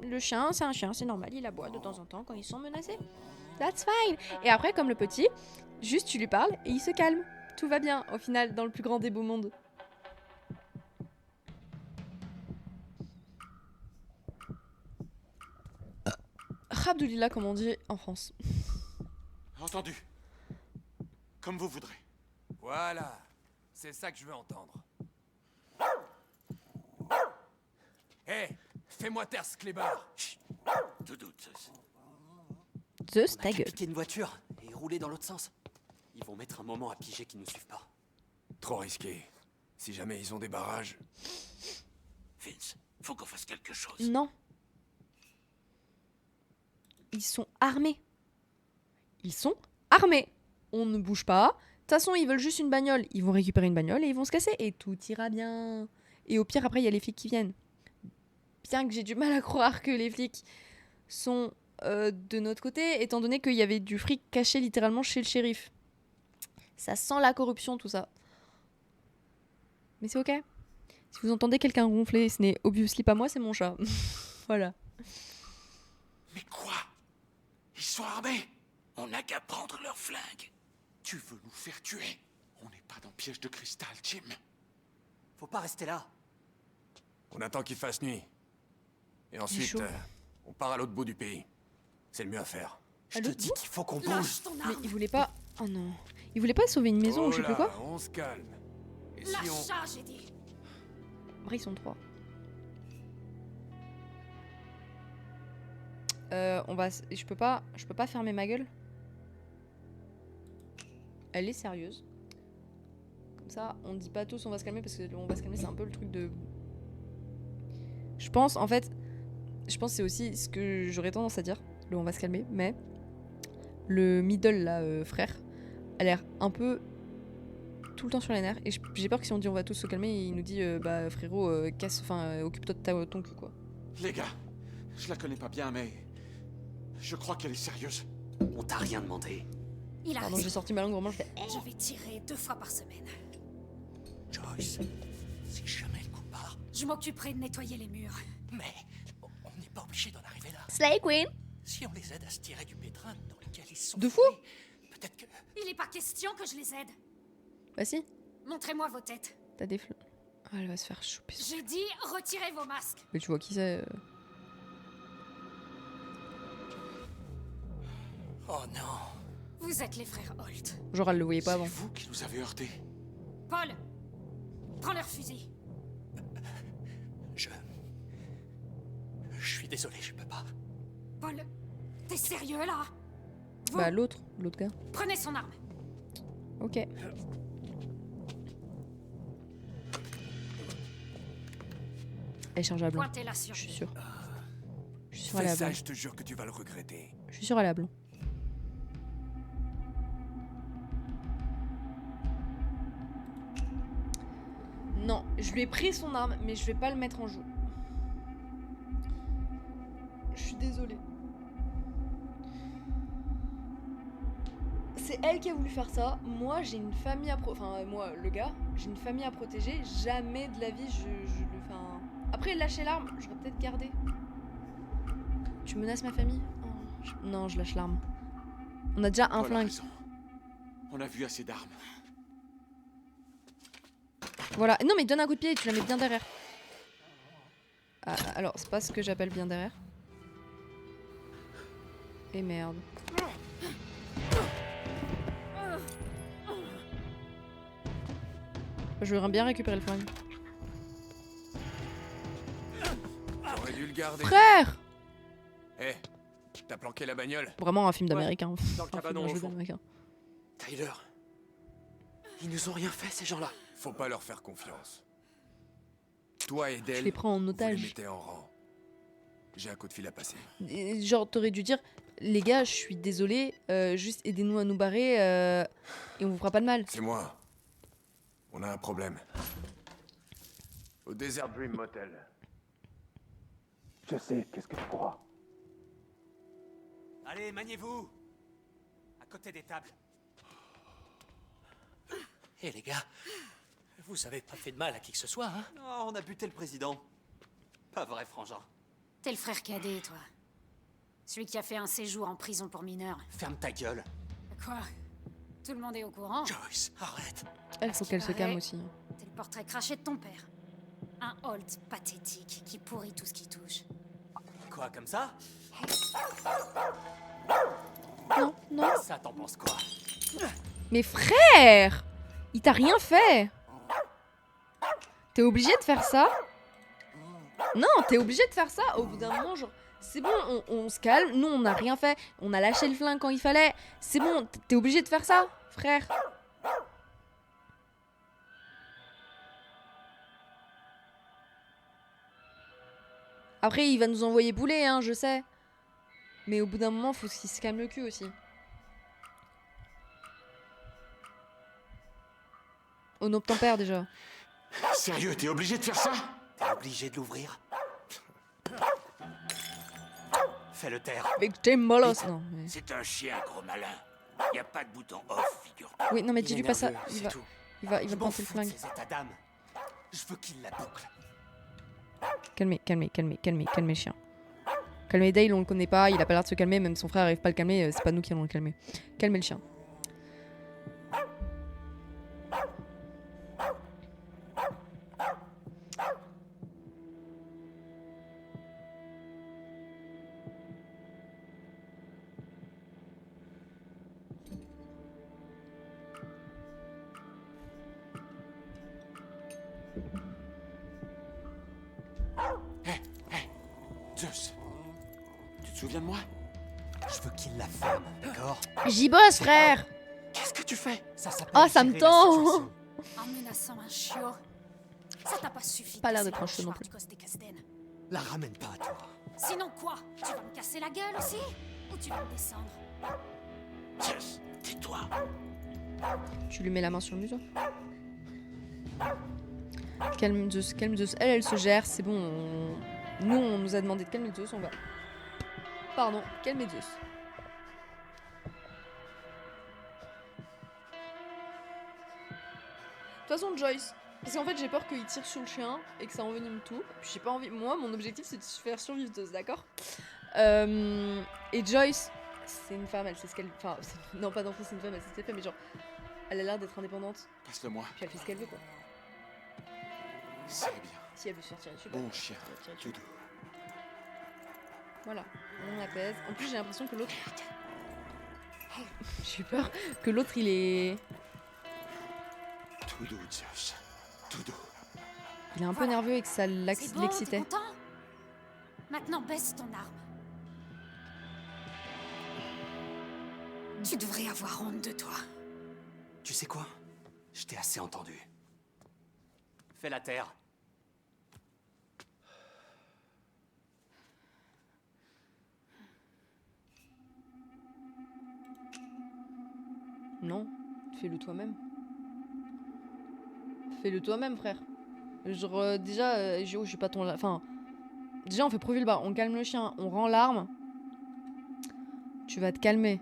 Le chien, c'est un chien, c'est normal, il aboie de temps en temps quand ils sont menacés. That's fine. Et après, comme le petit, juste tu lui parles et il se calme. Tout va bien, au final, dans le plus grand des beaux mondes. Rabdoulillah, comme on dit en France. Entendu. Comme vous voudrez. Voilà, c'est ça que je veux entendre. Hé, fais-moi taire ce clébard. Tout doute. Zeus, On a ta qu'à gueule. piquer une voiture et rouler dans l'autre sens. Ils vont mettre un moment à piger qu'ils nous suivent pas. Trop risqué. Si jamais ils ont des barrages... Vince, faut qu'on fasse quelque chose. Non. Ils sont armés. Ils sont armés. On ne bouge pas. De toute façon, ils veulent juste une bagnole. Ils vont récupérer une bagnole et ils vont se casser. Et tout ira bien. Et au pire, après, il y a les flics qui viennent. Bien que j'ai du mal à croire que les flics sont de notre côté, étant donné qu'il y avait du fric caché littéralement chez le shérif. Ça sent la corruption, tout ça. Mais c'est ok. Si vous entendez quelqu'un ronfler, ce n'est obviously pas moi, c'est mon chat. Voilà. Mais quoi? Ils sont armés? On n'a qu'à prendre leurs flingues. Tu veux nous faire tuer? On n'est pas dans piège de cristal, Jim. Faut pas rester là. On attend qu'il fasse nuit. Et Il est ensuite, chaud. on part à l'autre bout du pays. C'est le mieux à faire. Je te dis qu'il faut qu'on bouge. Mais il voulait pas... Oh non. Il voulait pas sauver une maison ou je sais plus quoi. On se calme. Et Lâche si on... ça, j'ai dit. Après, ils sont 3. Je peux pas fermer ma gueule. Elle est sérieuse. Comme ça, on dit pas tous on va se calmer parce que le on va se calmer c'est un peu le truc de... Je pense que c'est aussi ce que j'aurais tendance à dire, le on va se calmer, mais le middle là, frère, a l'air un peu tout le temps sur les nerfs et j'ai peur que si on dit on va tous se calmer, il nous dit bah frérot, occupe-toi de ton cul quoi. Les gars, je la connais pas bien, mais je crois qu'elle est sérieuse. On t'a rien demandé. Il a Pardon, raison. j'ai sorti ma langue vraiment, je fais... Je vais tirer 2 fois par semaine. Joyce, si jamais le coup part, Je m'occuperai de nettoyer les murs. mais on n'est pas obligé d'en arriver là. Slay Queen. Si on les aide à se tirer du pétrin dans lequel ils sont De fou. fourrés, peut-être que... Il est pas question que je les aide. Bah si, Montrez-moi vos têtes. t'as des flammes. Ah, elle va se faire choper. J'ai dit retirez vos masques. Mais tu vois qui c'est Oh non. Vous êtes les frères Holt. Genre elle le voyait pas C'est avant. vous qui nous avez heurtés. Paul, prends leur fusil. Je suis désolé, je peux pas. Paul, t'es sérieux là? Vous, Bah l'autre gars. prenez son arme. Ok. Elle est chargeable. Pointez-la sur Je suis lui. sûre. Je suis sûre elle Fais est à ça, blanc. je te jure que tu vas le regretter. Je suis sûre elle est à blanc. Non, je lui ai pris son arme, mais je vais pas le mettre en jeu. Je suis désolée. C'est elle qui a voulu faire ça. Moi, j'ai une famille à Enfin, moi, le gars, j'ai une famille à protéger. Jamais de la vie, je le fais un... Après, lâcher l'arme, j'aurais peut-être gardé. Tu menaces ma famille? Oh, non, je lâche l'arme. On a déjà un Paul a flingue. raison. On a vu assez d'armes. Voilà. Non, mais donne un coup de pied et tu la mets bien derrière. Ah, alors, c'est pas ce que j'appelle bien derrière. Et merde. Je voudrais bien récupérer le flingue. J'aurais dû le garder. Frère! Eh, t'as planqué la bagnole? Vraiment un film d'américain. Dans le Un film cabanon d'un au jeu fond. d'américain. Tyler. Ils nous ont rien fait, ces gens-là. Faut pas leur faire confiance. Toi et Je Del, les prends en vous les otage. mettez en rang. J'ai un coup de fil à passer. Et genre, t'aurais dû dire, les gars, je suis désolé, juste aidez-nous à nous barrer et on vous fera pas de mal. C'est moi. On a un problème. Au Desert Dream Motel. Je sais, qu'est-ce que tu crois? Allez, maniez-vous. À côté des tables. Hé les gars, vous avez pas fait de mal à qui que ce soit, hein? Oh, on a buté le président. Pas vrai, frangin. T'es le frère cadet, toi. Celui qui a fait un séjour en prison pour mineurs. Ferme ta gueule. Quoi? Tout le monde est au courant? Joyce, arrête. Elle, faut qu'elle se calme aussi. T'es le portrait craché de ton père. Un Holt pathétique qui pourrit tout ce qui touche. Quoi, comme ça? Non, non. Ça, t'en penses quoi? Mais frère! Il t'a rien fait! T'es obligé de faire ça? Non, t'es obligé de faire ça au bout d'un moment, genre... C'est bon, on se calme. Nous, on n'a rien fait. On a lâché le flingue quand il fallait. C'est bon, t'es obligé de faire ça, frère. Après, il va nous envoyer bouler, hein, je sais. Mais au bout d'un moment, faut qu'il se calme le cul aussi. On obtempère déjà. Sérieux, t'es obligé de faire ça? T'es obligé de l'ouvrir. Fais-le taire. Victime bolos. Non, mais... C'est un chien, gros malin. Y a pas de bouton off, figure-toi. Oui, non mais Il dis-lui est pas ça. nerveux, Il c'est va, tout. il va Je m'en planter le fous de flingue. ses états d'âme. Je veux qu'il la boucle. Calmez le chien. Calmez Dale, on le connaît pas, il a pas l'air de se calmer, même son frère arrive pas à le calmer, c'est pas nous qui allons le calmer. Calmez le chien. Zeus, tu te souviens de moi? Je veux qu'il la ferme, d'accord? J'y bosse, frère! Qu'est-ce que tu fais? Ça s'appelle Oh, ça me gérer la tend! situation. En menaçant un chiot. Ça t'a pas suffi. Pas de l'air casser d'être un chiot non le plus. mouchoir du gosse des Casden. La ramène pas à toi. Sinon quoi? Tu vas me casser la gueule aussi? Ou tu vas me descendre? Zeus, tais-toi. Tu lui mets la main sur le museau. Calme Zeus, calme Zeus. Elle se gère, c'est bon. Nous, on nous a demandé de calmer Zeus, on va. Pardon, calmer Zeus. De toute façon, Joyce, parce qu'en fait, j'ai peur qu'il tire sur le chien et que ça envenime tout. Puis j'ai pas envie. Moi, mon objectif, c'est de faire survivre Zeus, d'accord? Et Joyce, c'est une femme, elle sait ce qu'elle. Enfin, non, pas d'enfant, c'est une femme, elle sait ce qu'elle fait, mais genre, elle a l'air d'être indépendante. Passe-le-moi. Puis elle fait ce qu'elle veut, quoi. C'est bien. Si elle veut sortir dessus, Bon chien, elle va tirer dessus. tout doux. Voilà, on apaise. En plus, j'ai l'impression que l'autre. J'ai eu peur que l'autre, il est. Tout doux, Zeus. Tout doux. Il est un peu nerveux et que ça C'est bon, t'es l'excitait. content? Maintenant baisse ton arme. Tu devrais avoir honte de toi. Tu sais quoi? Je t'ai assez entendu. Fais la terre. Non, fais-le toi-même. Fais-le toi-même, frère. Genre, déjà, je suis pas ton. Enfin, déjà, on fait profil bas, on calme le chien, on rend l'arme. Tu vas te calmer.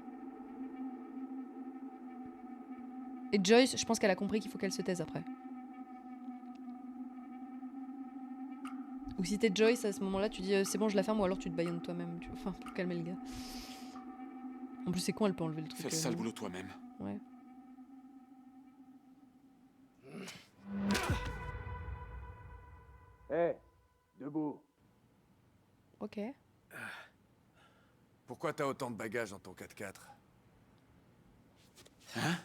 Et Joyce, je pense qu'elle a compris qu'il faut qu'elle se taise après. Ou si t'es Joyce, à ce moment-là, tu dis c'est bon, je la ferme, ou alors tu te baïonnes toi-même. Enfin, pour calmer le gars. En plus, c'est con, elle peut enlever le truc. Fais le sale boulot toi-même. Ouais. Hé, debout. Ok. Pourquoi t'as autant de bagages dans ton 4x4? Hein?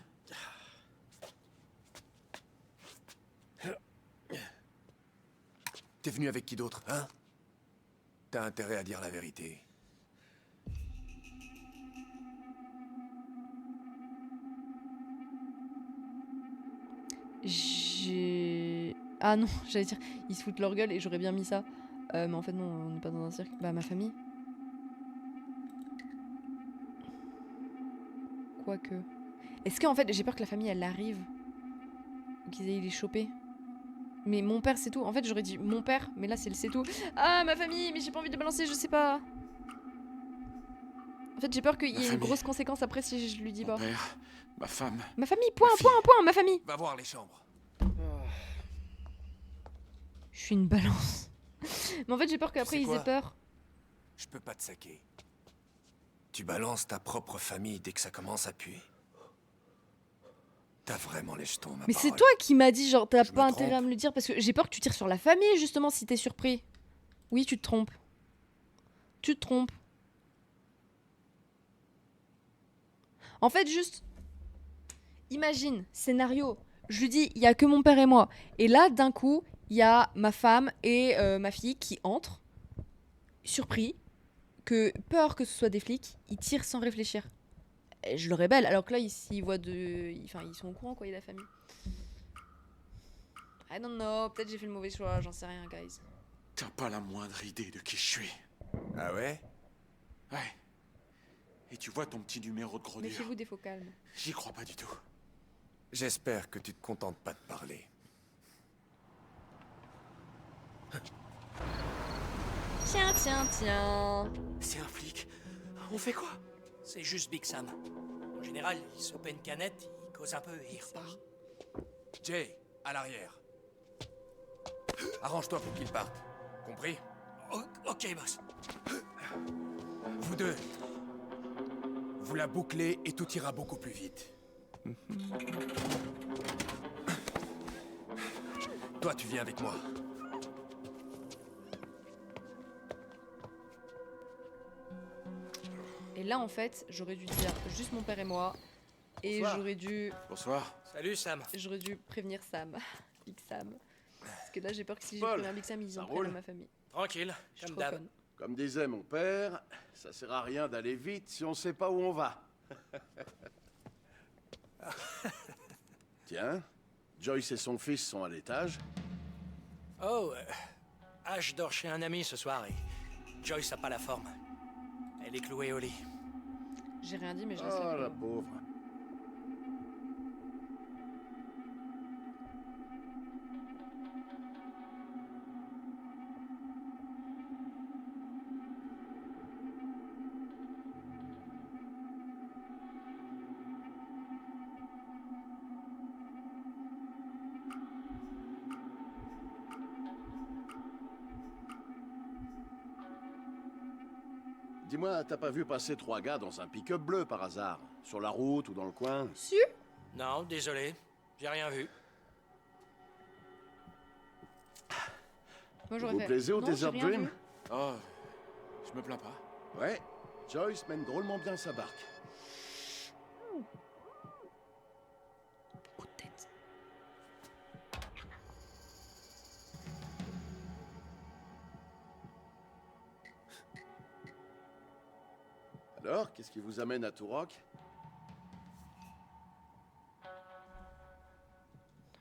T'es venu avec qui d'autre, hein? T'as intérêt à dire la vérité. Ah non, j'allais dire, ils se foutent leur gueule et j'aurais bien mis ça. Mais en fait, non, on n'est pas dans un cirque. Bah, ma famille. Quoique. Est-ce qu'en fait, j'ai peur que la famille, elle arrive. Ou qu'ils aillent les choper. Mais mon père, c'est tout. En fait, j'aurais dit mon père, mais là, c'est le c'est tout. Ah, ma famille, mais j'ai pas envie de balancer, je sais pas. En fait, j'ai peur qu'il y ait une grosse conséquence après si je lui dis pas. Mon père, ma femme. Ma famille, point, ma famille. Va voir les chambres. Je suis une balance. Mais en fait, j'ai peur qu'après, Tu sais ils aient quoi? peur. Je peux pas te saquer. Tu balances ta propre famille dès que ça commence à puer. T'as vraiment les jetons, ma Mais c'est parole. toi qui m'as dit, genre, t'as Je pas me intérêt à trompe. me le dire parce que j'ai peur que tu tires sur la famille, justement, si t'es surpris. Oui, tu te trompes. Tu te trompes. En fait, juste. Imagine, scénario. Je lui dis, il y a que mon père et moi. Et là, d'un coup, il y a ma femme et ma fille qui entrent. Surpris. peur que ce soit des flics, ils tirent sans réfléchir. Et je le rébelle, alors que là, ils voient enfin, ils sont au courant, quoi, il y a la famille. I don't know, peut-être j'ai fait le mauvais choix, j'en sais rien, guys. T'as pas la moindre idée de qui je suis. Ah ouais? Ouais. Et tu vois ton petit numéro de gros dur. Méfiez-vous des faux calmes. J'y crois pas du tout. J'espère que tu te contentes pas de parler. Tiens, tiens, tiens. C'est un flic. On fait quoi? C'est juste Big Sam. En général, il se paie une canette, il cause un peu et il repart. Jay, à l'arrière. Arrange-toi pour qu'il parte. Compris? Ok, boss. Vous deux. Vous la bouclez et tout ira beaucoup plus vite. Toi, tu viens avec moi. Et là, en fait, j'aurais dû dire juste mon père et moi. Et Bonsoir. j'aurais dû... Bonsoir. Salut, Sam. J'aurais dû prévenir Sam. Big Sam. Parce que là, j'ai peur que si j'ai Paul, prévenu Big Sam, ils ça en roule prennent à ma famille. Tranquille, Je suis comme trop d'hab. conne. Comme disait mon père, ça sert à rien d'aller vite si on sait pas où on va. Tiens, Joyce et son fils sont à l'étage. Oh, Ash dort chez un ami ce soir et Joyce a pas la forme. Elle est clouée au lit. J'ai rien dit, mais je laisse Oh, la la pauvre. pauvre. Dis-moi, t'as pas vu passer 3 gars dans un pick-up bleu par hasard? Sur la route ou dans le coin? Si. Non, désolé, j'ai rien vu. Moi, j'aurais Vous fait... plaisez au non, j'ai Desert rien Dream? vu. Oh, je me plains pas. Ouais, Joyce mène drôlement bien sa barque. Oh, tête. Alors, qu'est-ce qui vous amène à Turok?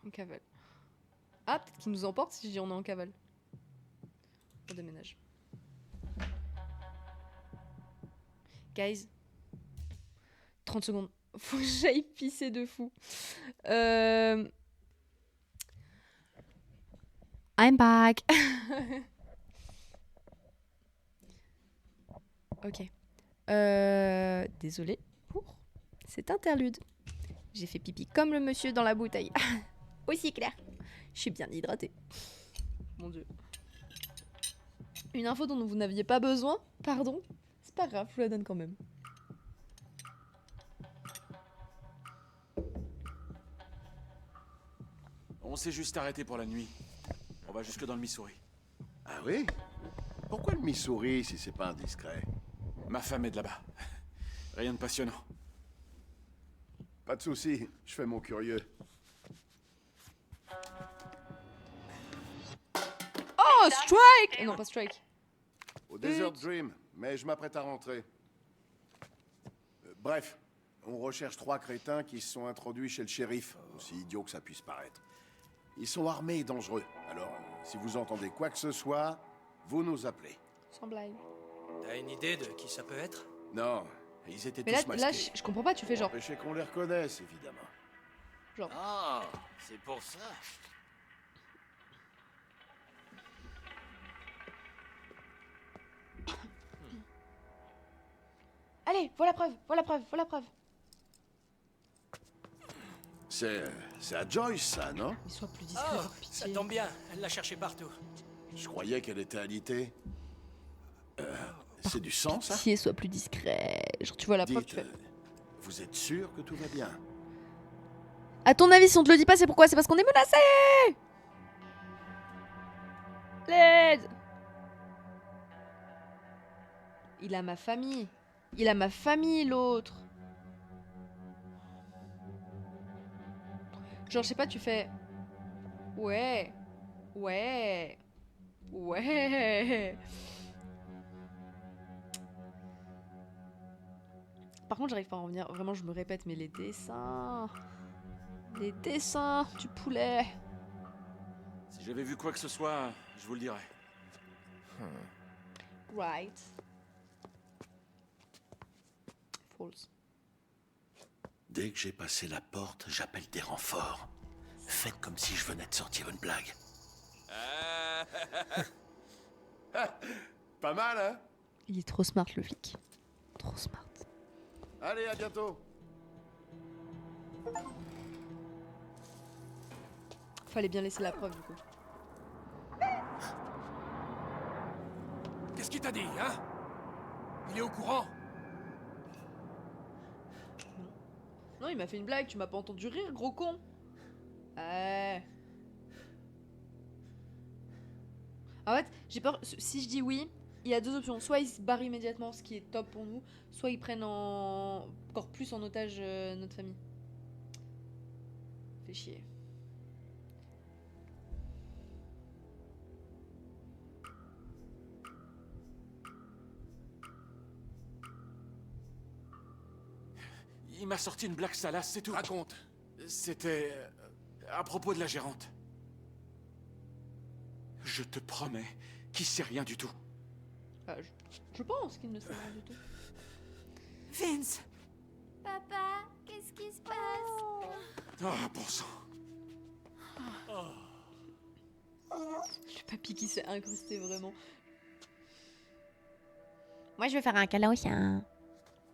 En cavale. Ah, peut-être qu'il nous emporte si je dis on est en cavale. On déménage. Guys. 30 secondes. Faut que j'aille pisser de fou. I'm back. Ok. Désolée pour cet interlude. J'ai fait pipi comme le monsieur dans la bouteille. Aussi clair. Je suis bien hydratée. Mon dieu. Une info dont vous n'aviez pas besoin? Pardon? C'est pas grave, je vous la donne quand même. On s'est juste arrêté pour la nuit. On va jusque dans le Missouri. Ah oui? Pourquoi le Missouri si c'est pas indiscret? Ma femme est de là-bas. Rien de passionnant. Pas de souci, je fais mon curieux. Oh, strike! Non, pas strike. Au Desert Dream, mais je m'apprête à rentrer. Bref, on recherche 3 crétins qui se sont introduits chez le shérif, aussi idiot que ça puisse paraître. Ils sont armés et dangereux, alors si vous entendez quoi que ce soit, vous nous appelez. Sans blague. T'as une idée de qui ça peut être? Non, ils étaient Mais tous là, masqués. je comprends pas, tu fais genre. Empêcher qu'on les reconnaisse, évidemment. Genre. Ah, c'est pour ça. Allez, voilà preuve, voilà preuve, voilà preuve. C'est à Joyce, ça, non? Mais sois plus discret, Oh, par ça pitié. tombe bien, elle l'a cherché partout. Je croyais qu'elle était alitée. C'est du sang, ça? Pitié, sois plus discret. Genre, tu vois la preuve, Dites, tu fais. vous êtes sûr que tout va bien? À ton avis, si on te le dit pas, c'est pourquoi? C'est parce qu'on est menacé. L'aide. Il a ma famille. Il a ma famille, l'autre. Genre, je sais pas, tu fais... Ouais. Ouais. Ouais. Par contre, j'arrive pas à en revenir. Vraiment, je me répète, mais les dessins... Les dessins du poulet. Si j'avais vu quoi que ce soit, je vous le dirais. Right. False. Dès que j'ai passé la porte, j'appelle des renforts. Faites comme si je venais de sortir une blague. Pas mal, hein? Il est trop smart, le flic. Trop smart. Allez, à bientôt. Fallait bien laisser la preuve, du coup. Qu'est-ce qu'il t'a dit, hein? Il est au courant? Non, il m'a fait une blague, tu m'as pas entendu rire, gros con. En fait, j'ai peur, si je dis oui, il y a deux options. Soit ils se barrent immédiatement, ce qui est top pour nous, soit ils prennent encore plus en otage notre famille. Fait chier. Il m'a sorti une blague salace, c'est tout. Raconte. C'était à propos de la gérante. Je te promets qu'il sait rien du tout. Je pense qu'il ne sait rien du tout. Vince! Papa, qu'est-ce qui se passe? Ah, bon sang. Le papy qui s'est incrusté vraiment. Moi, je vais faire un câlin au chien.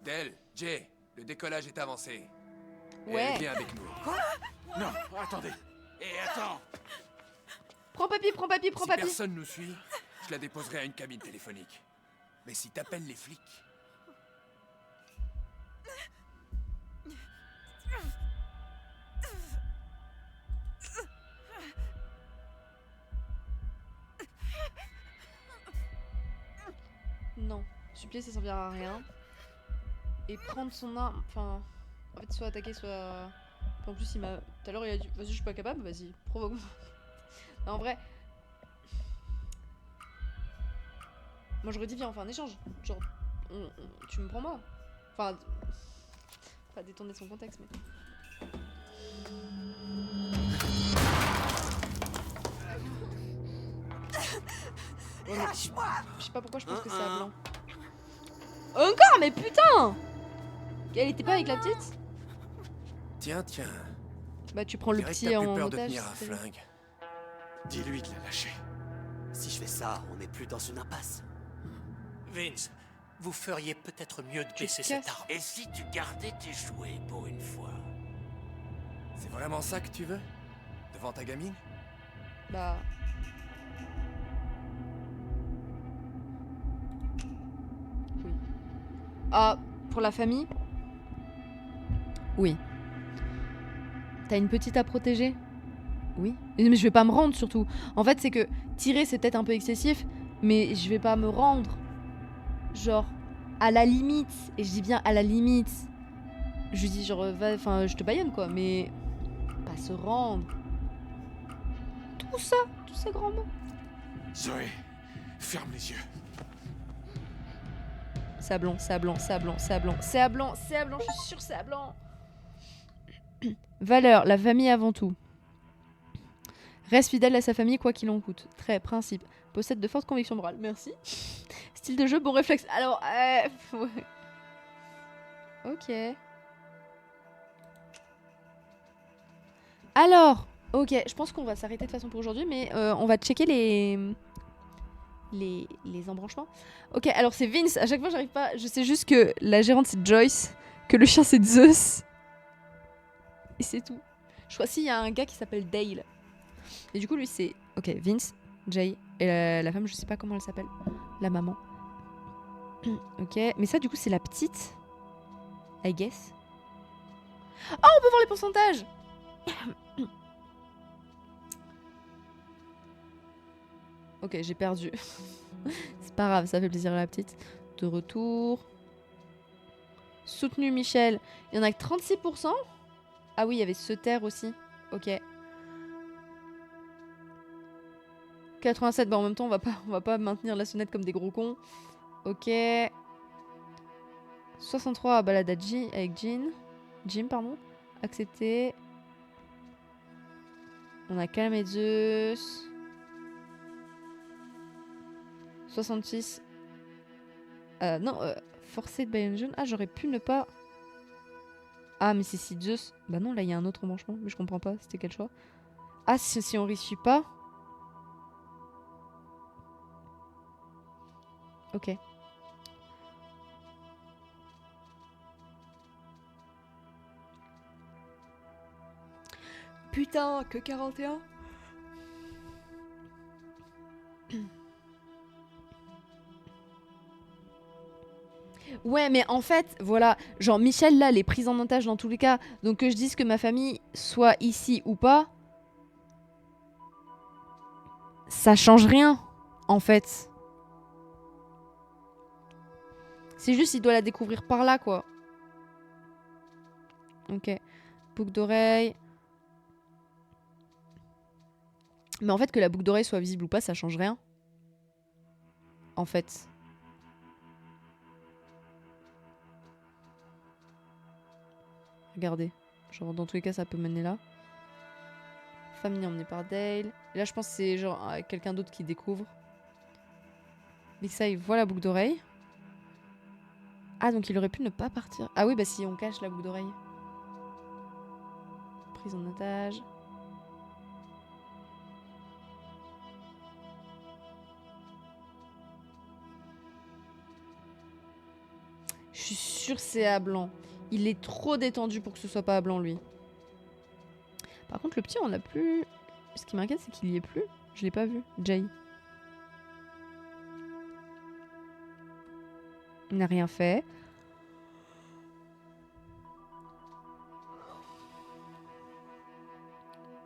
Del, Jay, le décollage est avancé. Ouais. Elle vient avec nous. Quoi? Non, attendez. Et attends. Prends papy, prends papy, prends Si papy. personne nous suit, je la déposerai à une cabine téléphonique. Mais si t'appelles les flics... Non, supplier ça servira à rien. Et prendre son arme, enfin, en fait, soit attaquer, soit. En plus, il m'a. Tout à l'heure, il a dit vas-y, je suis pas capable, vas-y, provoque-moi. Non, en vrai. Moi, j'aurais dit viens, on fait un échange. Genre, tu me prends moi. Enfin. Pas détourner son contexte, mais. Lâche-moi! Je sais pas pourquoi je pense que c'est à blanc. Encore, mais putain! Elle était pas avec la petite? Tiens, tiens. Bah, tu prends le Dirais que petit t'as en plus peur de otage. tenir un c'est- flingue. Dis-lui de la lâcher. Si je fais ça, on n'est plus dans une impasse. Vince, vous feriez peut-être mieux de baisser casses. cette arme. Et si tu gardais tes jouets pour une fois? C'est vraiment ça que tu veux? Devant ta gamine? Bah. Oui. Ah, pour la famille? Oui. T'as une petite à protéger? Oui. Mais je vais pas me rendre surtout. En fait, c'est que tirer c'est peut-être un peu excessif, mais je vais pas me rendre. Genre, à la limite, et je dis bien à la limite. Je lui dis genre, va, enfin, je te baïonne quoi, mais pas se rendre. Tout ça, tous ces grands mots. Zoé, ferme les yeux. C'est à blanc, c'est à blanc, c'est à blanc, c'est à blanc, c'est à blanc, c'est à blanc, je suis sûre c'est à blanc. Valeur, la famille avant tout. Reste fidèle à sa famille quoi qu'il en coûte. Trait, principe. Possède de fortes convictions morales. Merci. Style de jeu, bon réflexe. Alors, ouais. Ok. Alors, ok, je pense qu'on va s'arrêter de toute façon pour aujourd'hui, mais on va checker les embranchements. Ok, alors c'est Vince. À chaque fois, j'arrive pas. Je sais juste que la gérante c'est Joyce, que le chien c'est Zeus. Et c'est tout. Je crois s'il y a un gars qui s'appelle Dale. Et du coup, lui c'est. Ok, Vince, Jay. Et la femme, je sais pas comment elle s'appelle. La maman. Ok, mais ça, du coup, c'est la petite. I guess. Oh, on peut voir les pourcentages! Ok, j'ai perdu. C'est pas grave, ça fait plaisir à la petite. De retour. Soutenu Michel. Il y en a que 36%. Ah oui, il y avait Sutter aussi. Ok. 87, bah en même temps, on va pas maintenir la sonnette comme des gros cons. Ok. 63 balade à avec Jim, pardon. Accepté. On a calmé Zeus. 66. Non, forcé de Bayern Jaune. Ah, j'aurais pu ne pas... Ah, mais c'est si Zeus... Bah non, là, il y a un autre embranchement. Mais je comprends pas. C'était quel choix? Ah, si on réussit pas... Ok. Putain, que 41. Ouais, mais en fait, voilà, genre Michel là, elle est prise en otage dans tous les cas. Donc que je dise que ma famille soit ici ou pas, ça change rien, en fait. C'est juste, il doit la découvrir par là, quoi. Ok. Boucle d'oreille. Mais en fait, que la boucle d'oreille soit visible ou pas, ça change rien. En fait. Regardez. Genre, dans tous les cas, ça peut mener là. Famille emmenée par Dale. Et là, je pense que c'est genre quelqu'un d'autre qui découvre. Mais ça, il voit la boucle d'oreille. Ah, donc il aurait pu ne pas partir. Ah oui, bah si on cache la boucle d'oreille. Prise en otage. Je suis sûre que c'est à blanc. Il est trop détendu pour que ce soit pas à blanc, lui. Par contre, le petit, on l'a plus... Ce qui m'inquiète, c'est qu'il y est plus. Je l'ai pas vu. Jay. Il n'a rien fait.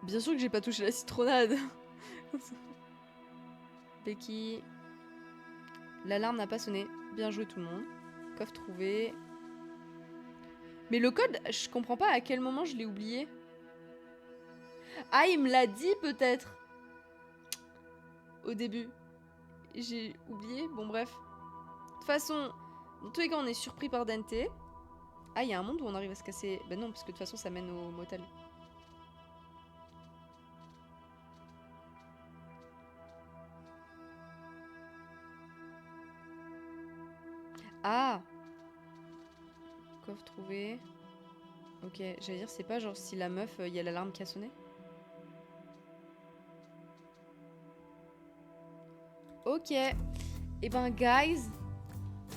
Bien sûr que j'ai pas touché la citronnade. Becky. L'alarme n'a pas sonné. Bien joué tout le monde. Coffre trouvé. Mais le code, je comprends pas à quel moment je l'ai oublié. Ah, il me l'a dit peut-être. Au début. J'ai oublié. Bon, bref. De toute façon, dans tous les cas, on est surpris par Dante. Ah, il y a un monde où on arrive à se casser. Bah non, parce que de toute façon, ça mène au motel. Ah! Coffre trouvé. Ok, j'allais dire, c'est pas genre si la meuf, il y a l'alarme qui a sonné? Ok. Et ben, guys,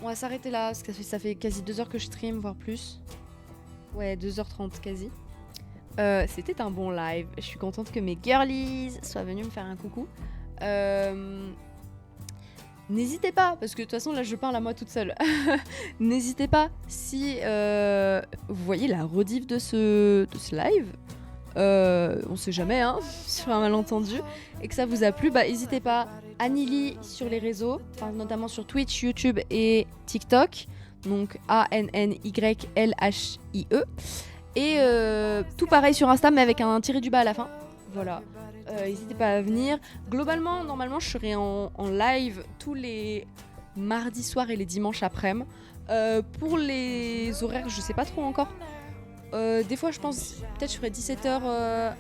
on va s'arrêter là, parce que ça fait quasi 2 heures que je stream, voire plus. Ouais, 2h30 quasi. C'était un bon live. Je suis contente que mes girlies soient venues me faire un coucou. N'hésitez pas, parce que de toute façon là je parle à moi toute seule. N'hésitez pas, si vous voyez la rediff de ce live, on sait jamais, hein, sur un malentendu, et que ça vous a plu, bah n'hésitez pas. Annili sur les réseaux, enfin, notamment sur Twitch, YouTube et TikTok, donc ANNYLHIE. Et tout pareil sur Insta, mais avec un tiré du bas à la fin. Voilà. N'hésitez pas à venir. Globalement, normalement, je serai en live tous les mardis soirs et les dimanches après-midi. Pour les horaires, je sais pas trop encore. Des fois, je pense, peut-être je ferai 17h,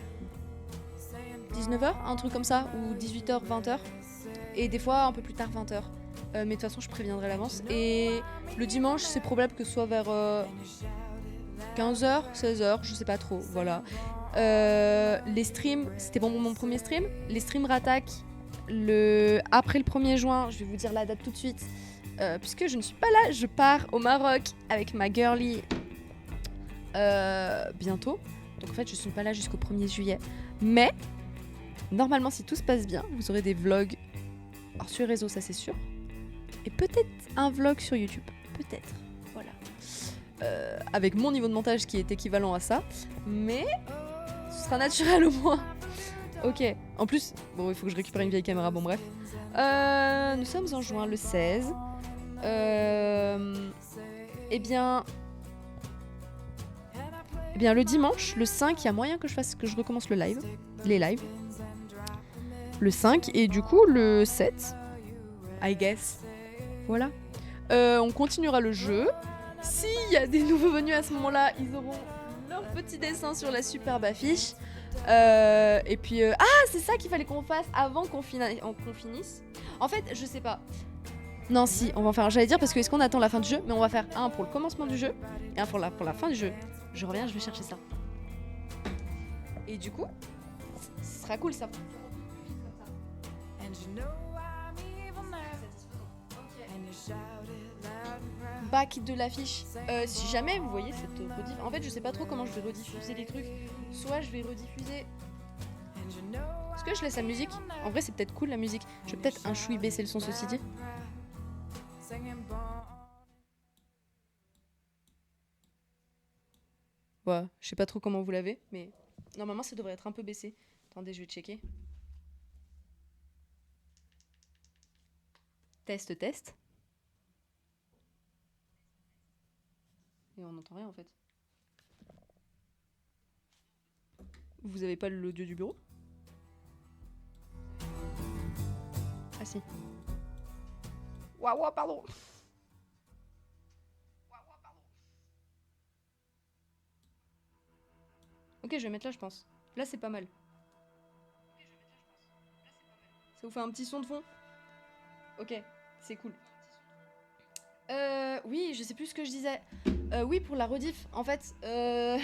19h, un truc comme ça, ou 18h, 20h. Et des fois, un peu plus tard, 20h. Mais de toute façon, je préviendrai à l'avance. Et le dimanche, c'est probable que ce soit vers 15h, 16h, je sais pas trop. Voilà. Les streams, c'était bon mon premier stream. Les streams rattaquent après le 1er juin. Je vais vous dire la date tout de suite. Puisque je ne suis pas là, je pars au Maroc avec ma girlie bientôt. Donc en fait, je suis pas là jusqu'au 1er juillet. Mais normalement, si tout se passe bien, vous aurez des vlogs sur les réseaux, ça c'est sûr. Et peut-être un vlog sur YouTube. Peut-être. Voilà. Avec mon niveau de montage qui est équivalent à ça. Mais ce sera naturel au moins. Ok. En plus, bon, il faut que je récupère une vieille caméra. Bon, bref. Nous sommes en juin, le 16. Eh bien, le dimanche, le 5, il y a moyen que je recommence les lives. Le 5 et du coup le 7, I guess. Voilà. On continuera le jeu. s'il y a des nouveaux venus à ce moment-là, ils auront leur petit dessin sur la superbe affiche. Et puis, ah, c'est ça qu'il fallait qu'on fasse avant qu'on finisse. En fait, je sais pas. Non, si, on va en faire un, j'allais dire, parce que est-ce qu'on attend la fin du jeu? Mais on va faire un pour le commencement du jeu et un pour la fin du jeu. Je reviens, je vais chercher ça. Et du coup, ce sera cool ça. Back de l'affiche. Si jamais vous voyez cette rediff, en fait je sais pas trop comment je vais rediffuser les trucs. Soit je vais rediffuser. Est-ce que je laisse la musique? En vrai c'est peut-être cool la musique. Je vais peut-être un chouï baisser le son ceci dit. Ouais, je sais pas trop comment vous l'avez, mais normalement ça devrait être un peu baissé. Attendez, je vais checker. Test. Et on n'entend rien en fait. Vous avez pas l'audio du bureau? Ah si. Waouh, pardon. Ok, je vais mettre là, je pense. Là, c'est pas mal. Ça vous fait un petit son de fond? Ok, c'est cool. Oui, je sais plus ce que je disais. Oui, pour la rediff, en fait, il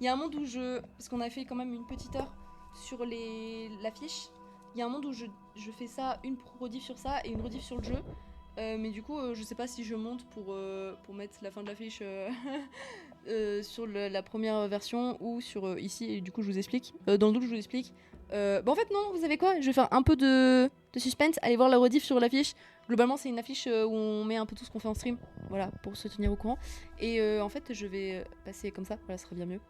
y a un monde où parce qu'on a fait quand même une petite heure sur l'affiche. Il y a un monde où je fais ça, une rediff sur ça et une rediff sur le jeu. Mais du coup, je sais pas si je monte pour mettre la fin de l'affiche sur la première version ou sur ici. Et du coup, je vous explique. Dans le doute, je vous explique. En fait, non, vous savez quoi? Je vais faire un peu de suspense. Allez voir la rediff sur l'affiche. Globalement, c'est une affiche où on met un peu tout ce qu'on fait en stream. Voilà, pour se tenir au courant. Et en fait, je vais passer comme ça. Voilà, ce sera bien mieux.